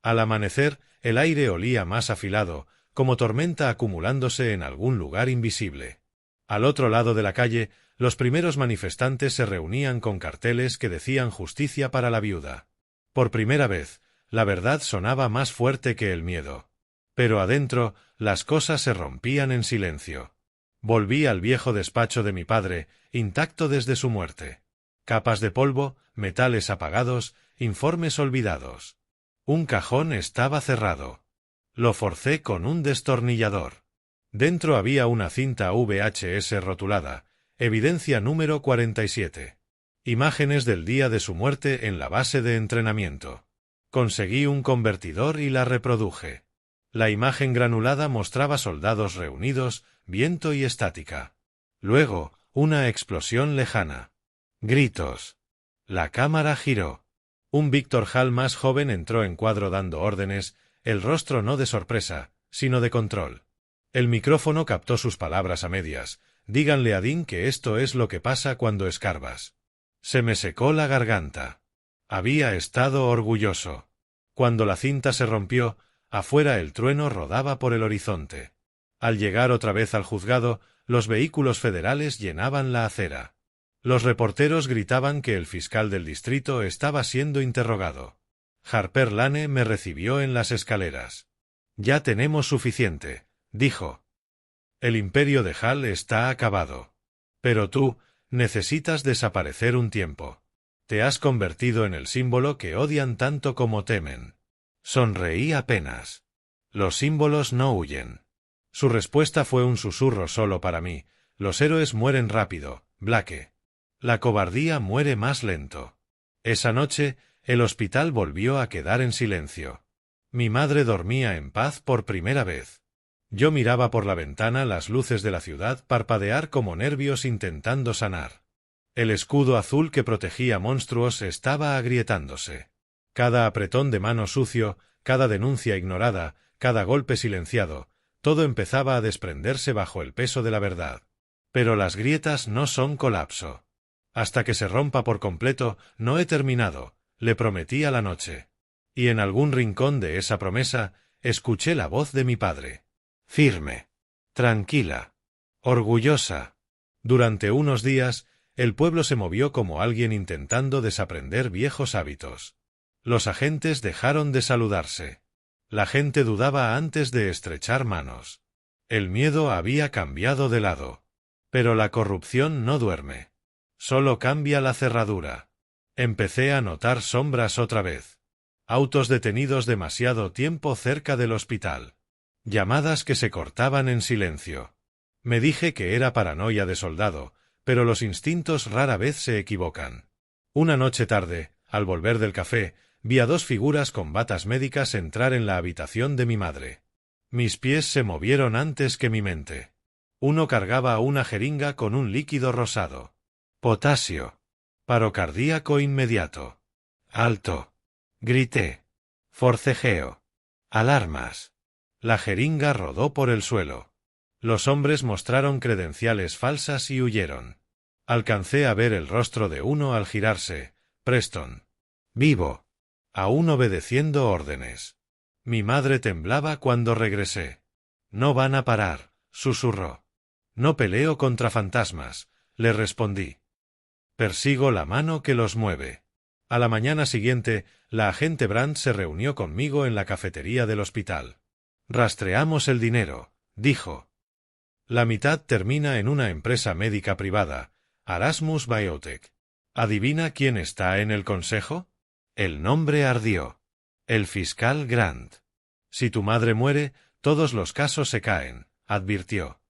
S1: Al amanecer, el aire olía más afilado, como tormenta acumulándose en algún lugar invisible. Al otro lado de la calle, los primeros manifestantes se reunían con carteles que decían justicia para la viuda. Por primera vez, la verdad sonaba más fuerte que el miedo. Pero adentro, las cosas se rompían en silencio. Volví al viejo despacho de mi padre, intacto desde su muerte. Capas de polvo, metales apagados, informes olvidados. Un cajón estaba cerrado. Lo forcé con un destornillador. Dentro había una cinta VHS rotulada, evidencia número 47. Imágenes del día de su muerte en la base de entrenamiento. Conseguí un convertidor y la reproduje. La imagen granulada mostraba soldados reunidos, viento y estática. Luego, una explosión lejana. Gritos. La cámara giró. Un Víctor Hall más joven entró en cuadro dando órdenes, el rostro no de sorpresa, sino de control. El micrófono captó sus palabras a medias. «Díganle a Dean que esto es lo que pasa cuando escarbas». Se me secó la garganta. Había estado orgulloso. Cuando la cinta se rompió, afuera el trueno rodaba por el horizonte. Al llegar otra vez al juzgado, los vehículos federales llenaban la acera. Los reporteros gritaban que el fiscal del distrito estaba siendo interrogado. Harper Lane me recibió en las escaleras. «Ya tenemos suficiente», dijo. «El imperio de Hal está acabado. Pero tú, necesitas desaparecer un tiempo. Te has convertido en el símbolo que odian tanto como temen». Sonreí apenas. Los símbolos no huyen. Su respuesta fue un susurro solo para mí. Los héroes mueren rápido, Blake. La cobardía muere más lento. Esa noche, el hospital volvió a quedar en silencio. Mi madre dormía en paz por primera vez. Yo miraba por la ventana las luces de la ciudad parpadear como nervios intentando sanar. El escudo azul que protegía monstruos estaba agrietándose. Cada apretón de mano sucio, cada denuncia ignorada, cada golpe silenciado, todo empezaba a desprenderse bajo el peso de la verdad. Pero las grietas no son colapso. Hasta que se rompa por completo, no he terminado, le prometí a la noche. Y en algún rincón de esa promesa, escuché la voz de mi padre. Firme. Tranquila. Orgullosa. Durante unos días, el pueblo se movió como alguien intentando desaprender viejos hábitos. Los agentes dejaron de saludarse. La gente dudaba antes de estrechar manos. El miedo había cambiado de lado. Pero la corrupción no duerme. Solo cambia la cerradura. Empecé a notar sombras otra vez. Autos detenidos demasiado tiempo cerca del hospital. Llamadas que se cortaban en silencio. Me dije que era paranoia de soldado, pero los instintos rara vez se equivocan. Una noche tarde, al volver del café, vi a dos figuras con batas médicas entrar en la habitación de mi madre. Mis pies se movieron antes que mi mente. Uno cargaba una jeringa con un líquido rosado. Potasio. Paro cardíaco inmediato. Alto. Grité. Forcejeo. Alarmas. La jeringa rodó por el suelo. Los hombres mostraron credenciales falsas y huyeron. Alcancé a ver el rostro de uno al girarse. Preston. Vivo. aún obedeciendo órdenes. Mi madre temblaba cuando regresé. No van a parar, susurró. No peleo contra fantasmas, le respondí. Persigo la mano que los mueve. A la mañana siguiente, la agente Brandt se reunió conmigo en la cafetería del hospital. Rastreamos el dinero, dijo. La mitad termina en una empresa médica privada, Erasmus Biotech. ¿Adivina quién está en el consejo? El nombre ardió. El fiscal Grant. Si tu madre muere, todos los casos se caen, advirtió.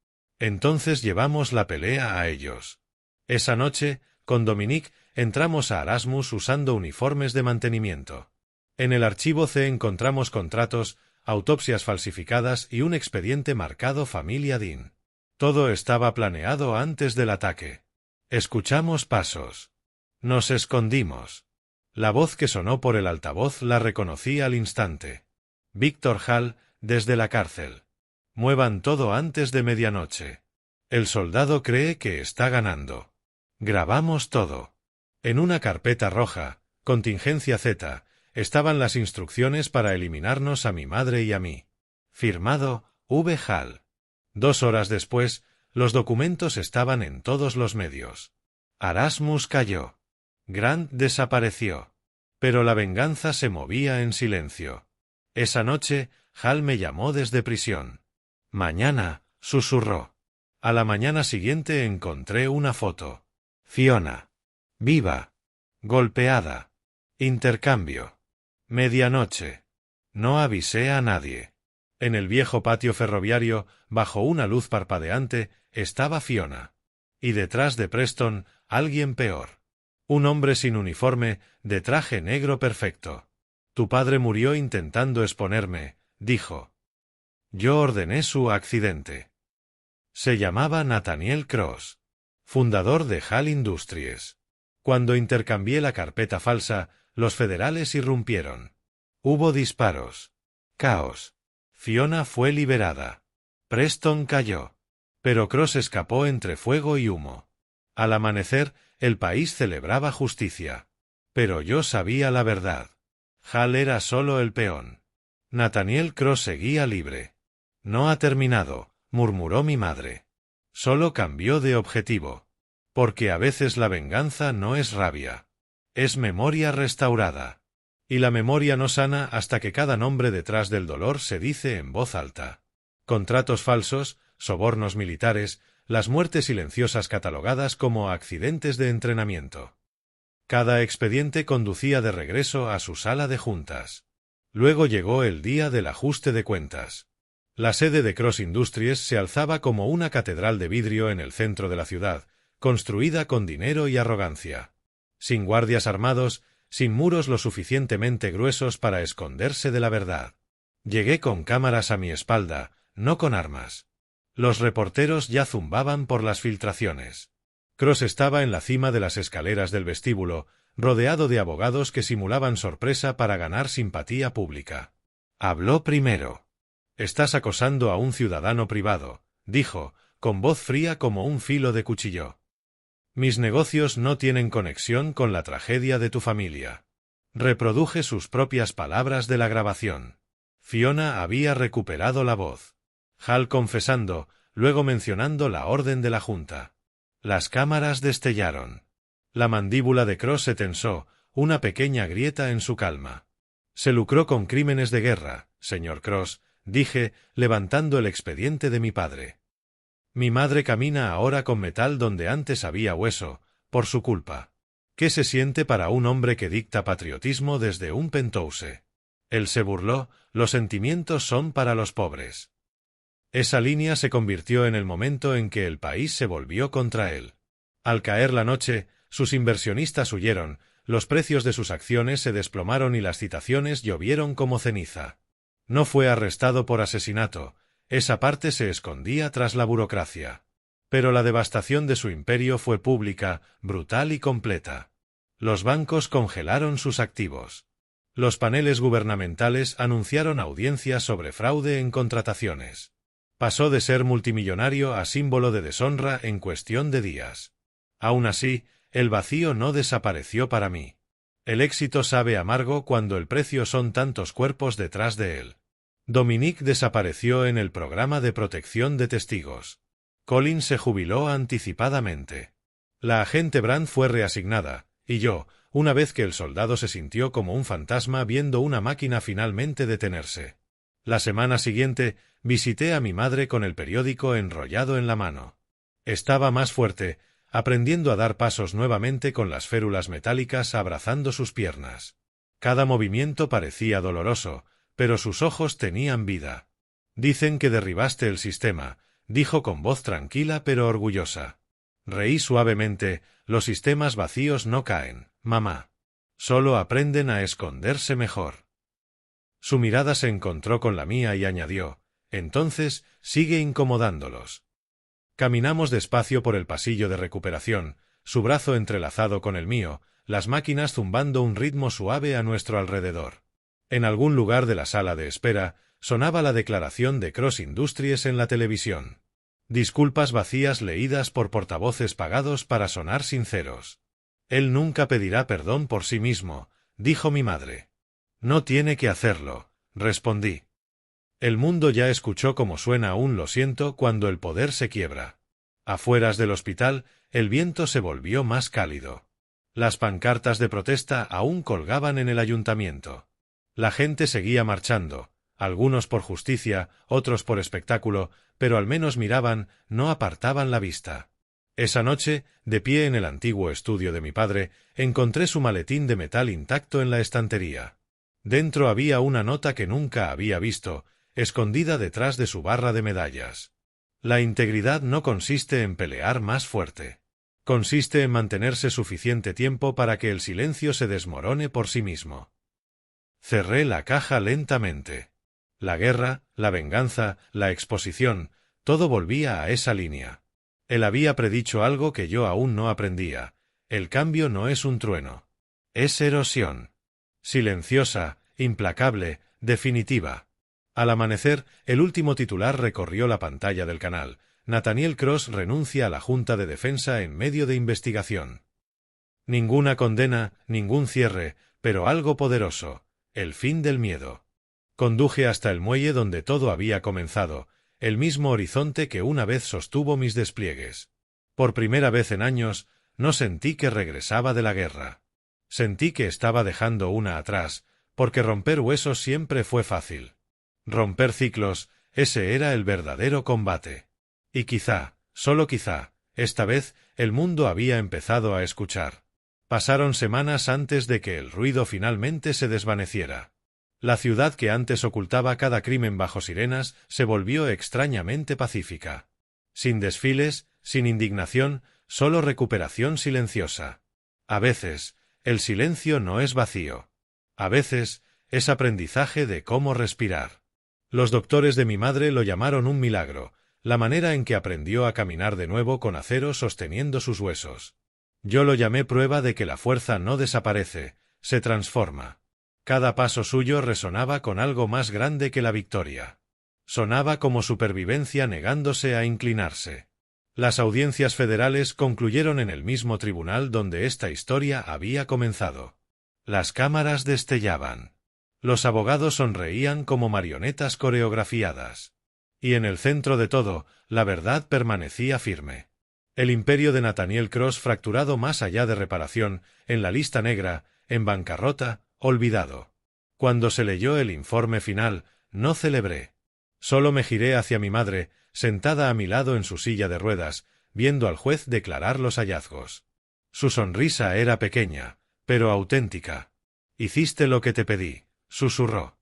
S1: Entonces llevamos la pelea a ellos. Esa noche, con Dominique, entramos a Erasmus usando uniformes de mantenimiento. En el archivo C encontramos contratos, autopsias falsificadas y un expediente marcado Familia Dean. Todo estaba planeado antes del ataque. Escuchamos pasos. Nos escondimos. La voz que sonó por el altavoz la reconocí al instante. Víctor Hall, desde la cárcel. Muevan todo antes de medianoche. El soldado cree que está ganando. Grabamos todo. En una carpeta roja, Contingencia Z, estaban las instrucciones para eliminarnos a mi madre y a mí. Firmado, V. Hall. 2 horas después, los documentos estaban en todos los medios. Erasmus cayó. Grant desapareció. Pero la venganza se movía en silencio. Esa noche, Hall me llamó desde prisión. Mañana, susurró. A la mañana siguiente encontré una foto. Fiona. Viva. Golpeada. Intercambio. Medianoche. No avisé a nadie. En el viejo patio ferroviario, bajo una luz parpadeante, estaba Fiona. Y detrás de Preston, alguien peor. Un hombre sin uniforme, de traje negro perfecto. Tu padre murió intentando exponerme, dijo. Yo ordené su accidente. Se llamaba Nathaniel Cross, fundador de Hall Industries. Cuando intercambié la carpeta falsa, los federales irrumpieron. Hubo disparos. Caos. Fiona fue liberada. Preston cayó. Pero Cross escapó entre fuego y humo. Al amanecer, el país celebraba justicia. Pero yo sabía la verdad. Hall era solo el peón. Nathaniel Cross seguía libre. No ha terminado, murmuró mi madre. Solo cambió de objetivo. Porque a veces la venganza no es rabia. Es memoria restaurada. Y la memoria no sana hasta que cada nombre detrás del dolor se dice en voz alta. Contratos falsos, sobornos militares, las muertes silenciosas catalogadas como accidentes de entrenamiento. Cada expediente conducía de regreso a su sala de juntas. Luego llegó el día del ajuste de cuentas. La sede de Cross Industries se alzaba como una catedral de vidrio en el centro de la ciudad, construida con dinero y arrogancia. Sin guardias armados, sin muros lo suficientemente gruesos para esconderse de la verdad. Llegué con cámaras a mi espalda, no con armas. Los reporteros ya zumbaban por las filtraciones. Cross estaba en la cima de las escaleras del vestíbulo, rodeado de abogados que simulaban sorpresa para ganar simpatía pública. Habló primero. Estás acosando a un ciudadano privado, dijo, con voz fría como un filo de cuchillo. Mis negocios no tienen conexión con la tragedia de tu familia. Reproduje sus propias palabras de la grabación. Fiona había recuperado la voz. Hall confesando, luego mencionando la orden de la Junta. Las cámaras destellaron. La mandíbula de Cross se tensó, una pequeña grieta en su calma. Se lucró con crímenes de guerra, señor Cross, dije, levantando el expediente de mi padre. Mi madre camina ahora con metal donde antes había hueso, por su culpa. ¿Qué se siente para un hombre que dicta patriotismo desde un penthouse? Él se burló, los sentimientos son para los pobres. Esa línea se convirtió en el momento en que el país se volvió contra él. Al caer la noche, sus inversionistas huyeron, los precios de sus acciones se desplomaron y las citaciones llovieron como ceniza. No fue arrestado por asesinato, esa parte se escondía tras la burocracia. Pero la devastación de su imperio fue pública, brutal y completa. Los bancos congelaron sus activos. Los paneles gubernamentales anunciaron audiencias sobre fraude en contrataciones. Pasó de ser multimillonario a símbolo de deshonra en cuestión de días. Aún así, el vacío no desapareció para mí. El éxito sabe amargo cuando el precio son tantos cuerpos detrás de él. Dominique desapareció en el programa de protección de testigos. Colin se jubiló anticipadamente. La agente Brand fue reasignada, y yo, una vez que el soldado se sintió como un fantasma viendo una máquina finalmente detenerse. La semana siguiente, visité a mi madre con el periódico enrollado en la mano. Estaba más fuerte, aprendiendo a dar pasos nuevamente con las férulas metálicas abrazando sus piernas. Cada movimiento parecía doloroso, pero sus ojos tenían vida. Dicen que derribaste el sistema, dijo con voz tranquila pero orgullosa. Reí suavemente, los sistemas vacíos no caen, mamá. Solo aprenden a esconderse mejor. Su mirada se encontró con la mía y añadió, entonces, sigue incomodándolos. Caminamos despacio por el pasillo de recuperación, su brazo entrelazado con el mío, las máquinas zumbando un ritmo suave a nuestro alrededor. En algún lugar de la sala de espera, sonaba la declaración de Cross Industries en la televisión. Disculpas vacías leídas por portavoces pagados para sonar sinceros. Él nunca pedirá perdón por sí mismo, dijo mi madre. No tiene que hacerlo, respondí. El mundo ya escuchó cómo suena un lo siento cuando el poder se quiebra. Afueras del hospital, el viento se volvió más cálido. Las pancartas de protesta aún colgaban en el ayuntamiento. La gente seguía marchando, algunos por justicia, otros por espectáculo, pero al menos miraban, no apartaban la vista. Esa noche, de pie en el antiguo estudio de mi padre, encontré su maletín de metal intacto en la estantería. Dentro había una nota que nunca había visto, escondida detrás de su barra de medallas. La integridad no consiste en pelear más fuerte. Consiste en mantenerse suficiente tiempo para que el silencio se desmorone por sí mismo. Cerré la caja lentamente. La guerra, la venganza, la exposición, todo volvía a esa línea. Él había predicho algo que yo aún no aprendía. El cambio no es un trueno. Es erosión. Silenciosa, implacable, definitiva. Al amanecer, el último titular recorrió la pantalla del canal. Nathaniel Cross renuncia a la Junta de Defensa en medio de investigación. Ninguna condena, ningún cierre, pero algo poderoso. El fin del miedo. Conduje hasta el muelle donde todo había comenzado, el mismo horizonte que una vez sostuvo mis despliegues. Por primera vez en años, no sentí que regresaba de la guerra. Sentí que estaba dejando una atrás, porque romper huesos siempre fue fácil. Romper ciclos, ese era el verdadero combate. Y quizá, solo quizá, esta vez, el mundo había empezado a escuchar. Pasaron semanas antes de que el ruido finalmente se desvaneciera. La ciudad que antes ocultaba cada crimen bajo sirenas se volvió extrañamente pacífica. Sin desfiles, sin indignación, solo recuperación silenciosa. A veces, el silencio no es vacío. A veces, es aprendizaje de cómo respirar. Los doctores de mi madre lo llamaron un milagro, la manera en que aprendió a caminar de nuevo con acero sosteniendo sus huesos. Yo lo llamé prueba de que la fuerza no desaparece, se transforma. Cada paso suyo resonaba con algo más grande que la victoria. Sonaba como supervivencia negándose a inclinarse. Las audiencias federales concluyeron en el mismo tribunal donde esta historia había comenzado. Las cámaras destellaban. Los abogados sonreían como marionetas coreografiadas. Y en el centro de todo, la verdad permanecía firme. El imperio de Nathaniel Cross fracturado más allá de reparación, en la lista negra, en bancarrota, olvidado. Cuando se leyó el informe final, no celebré. Solo me giré hacia mi madre, sentada a mi lado en su silla de ruedas, viendo al juez declarar los hallazgos. Su sonrisa era pequeña, pero auténtica. Hiciste lo que te pedí, susurró.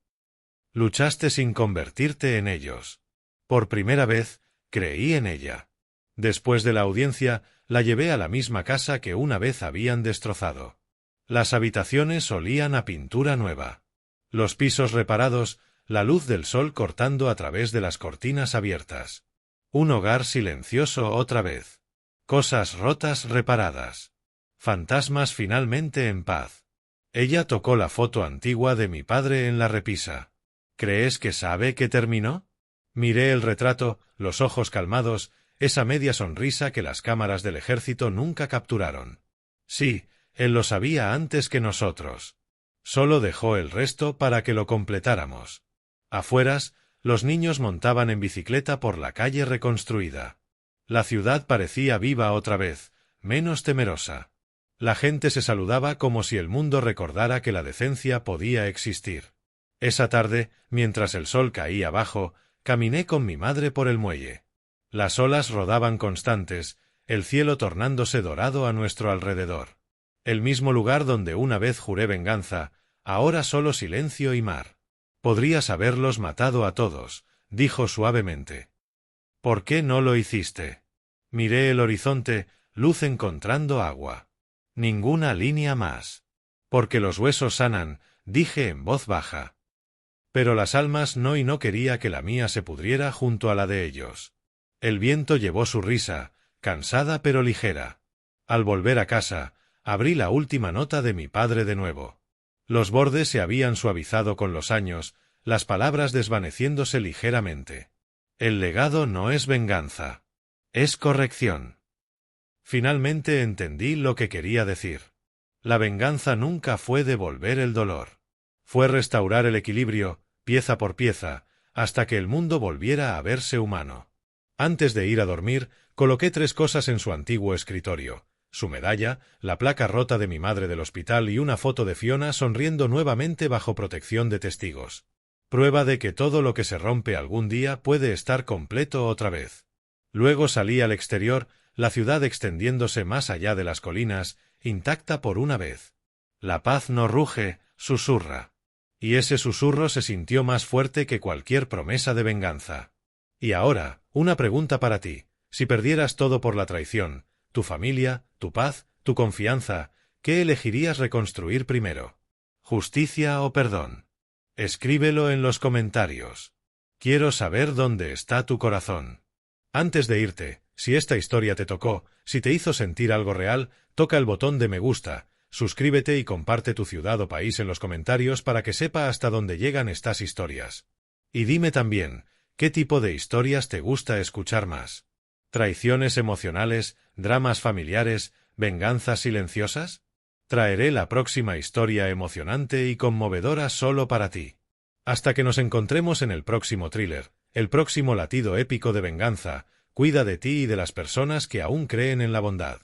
S1: Luchaste sin convertirte en ellos. Por primera vez, creí en ella. Después de la audiencia, la llevé a la misma casa que una vez habían destrozado. Las habitaciones olían a pintura nueva. Los pisos reparados, la luz del sol cortando a través de las cortinas abiertas. Un hogar silencioso otra vez. Cosas rotas reparadas. Fantasmas finalmente en paz. Ella tocó la foto antigua de mi padre en la repisa. ¿Crees que sabe que terminó? Miré el retrato, los ojos calmados, esa media sonrisa que las cámaras del ejército nunca capturaron. Sí, Él lo sabía antes que nosotros. Solo dejó el resto para que lo completáramos. Afueras, los niños montaban en bicicleta por la calle reconstruida. La ciudad parecía viva otra vez, menos temerosa. La gente se saludaba como si el mundo recordara que la decencia podía existir. Esa tarde, mientras el sol caía abajo, caminé con mi madre por el muelle. Las olas rodaban constantes, el cielo tornándose dorado a nuestro alrededor. El mismo lugar donde una vez juré venganza, ahora solo silencio y mar. Podrías haberlos matado a todos, dijo suavemente. ¿Por qué no lo hiciste? Miré el horizonte, luz encontrando agua. Ninguna línea más. Porque los huesos sanan, dije en voz baja. Pero las almas no, y no quería que la mía se pudriera junto a la de ellos. El viento llevó su risa, cansada pero ligera. Al volver a casa, abrí la última nota de mi padre de nuevo. Los bordes se habían suavizado con los años, las palabras desvaneciéndose ligeramente. El legado no es venganza. Es corrección. Finalmente entendí lo que quería decir. La venganza nunca fue devolver el dolor. Fue restaurar el equilibrio, pieza por pieza, hasta que el mundo volviera a verse humano. Antes de ir a dormir, coloqué 3 cosas en su antiguo escritorio: su medalla, la placa rota de mi madre del hospital y una foto de Fiona sonriendo nuevamente bajo protección de testigos. Prueba de que todo lo que se rompe algún día puede estar completo otra vez. Luego salí al exterior, la ciudad extendiéndose más allá de las colinas, intacta por una vez. La paz no ruge, susurra. Y ese susurro se sintió más fuerte que cualquier promesa de venganza. Y ahora, una pregunta para ti. Si perdieras todo por la traición, tu familia, tu paz, tu confianza, ¿qué elegirías reconstruir primero? ¿Justicia o perdón? Escríbelo en los comentarios. Quiero saber dónde está tu corazón. Antes de irte, si esta historia te tocó, si te hizo sentir algo real, toca el botón de me gusta, suscríbete y comparte tu ciudad o país en los comentarios para que sepa hasta dónde llegan estas historias. Y dime también, ¿qué tipo de historias te gusta escuchar más? ¿Traiciones emocionales, dramas familiares, venganzas silenciosas? Traeré la próxima historia emocionante y conmovedora solo para ti. Hasta que nos encontremos en el próximo thriller, el próximo latido épico de venganza, cuida de ti y de las personas que aún creen en la bondad.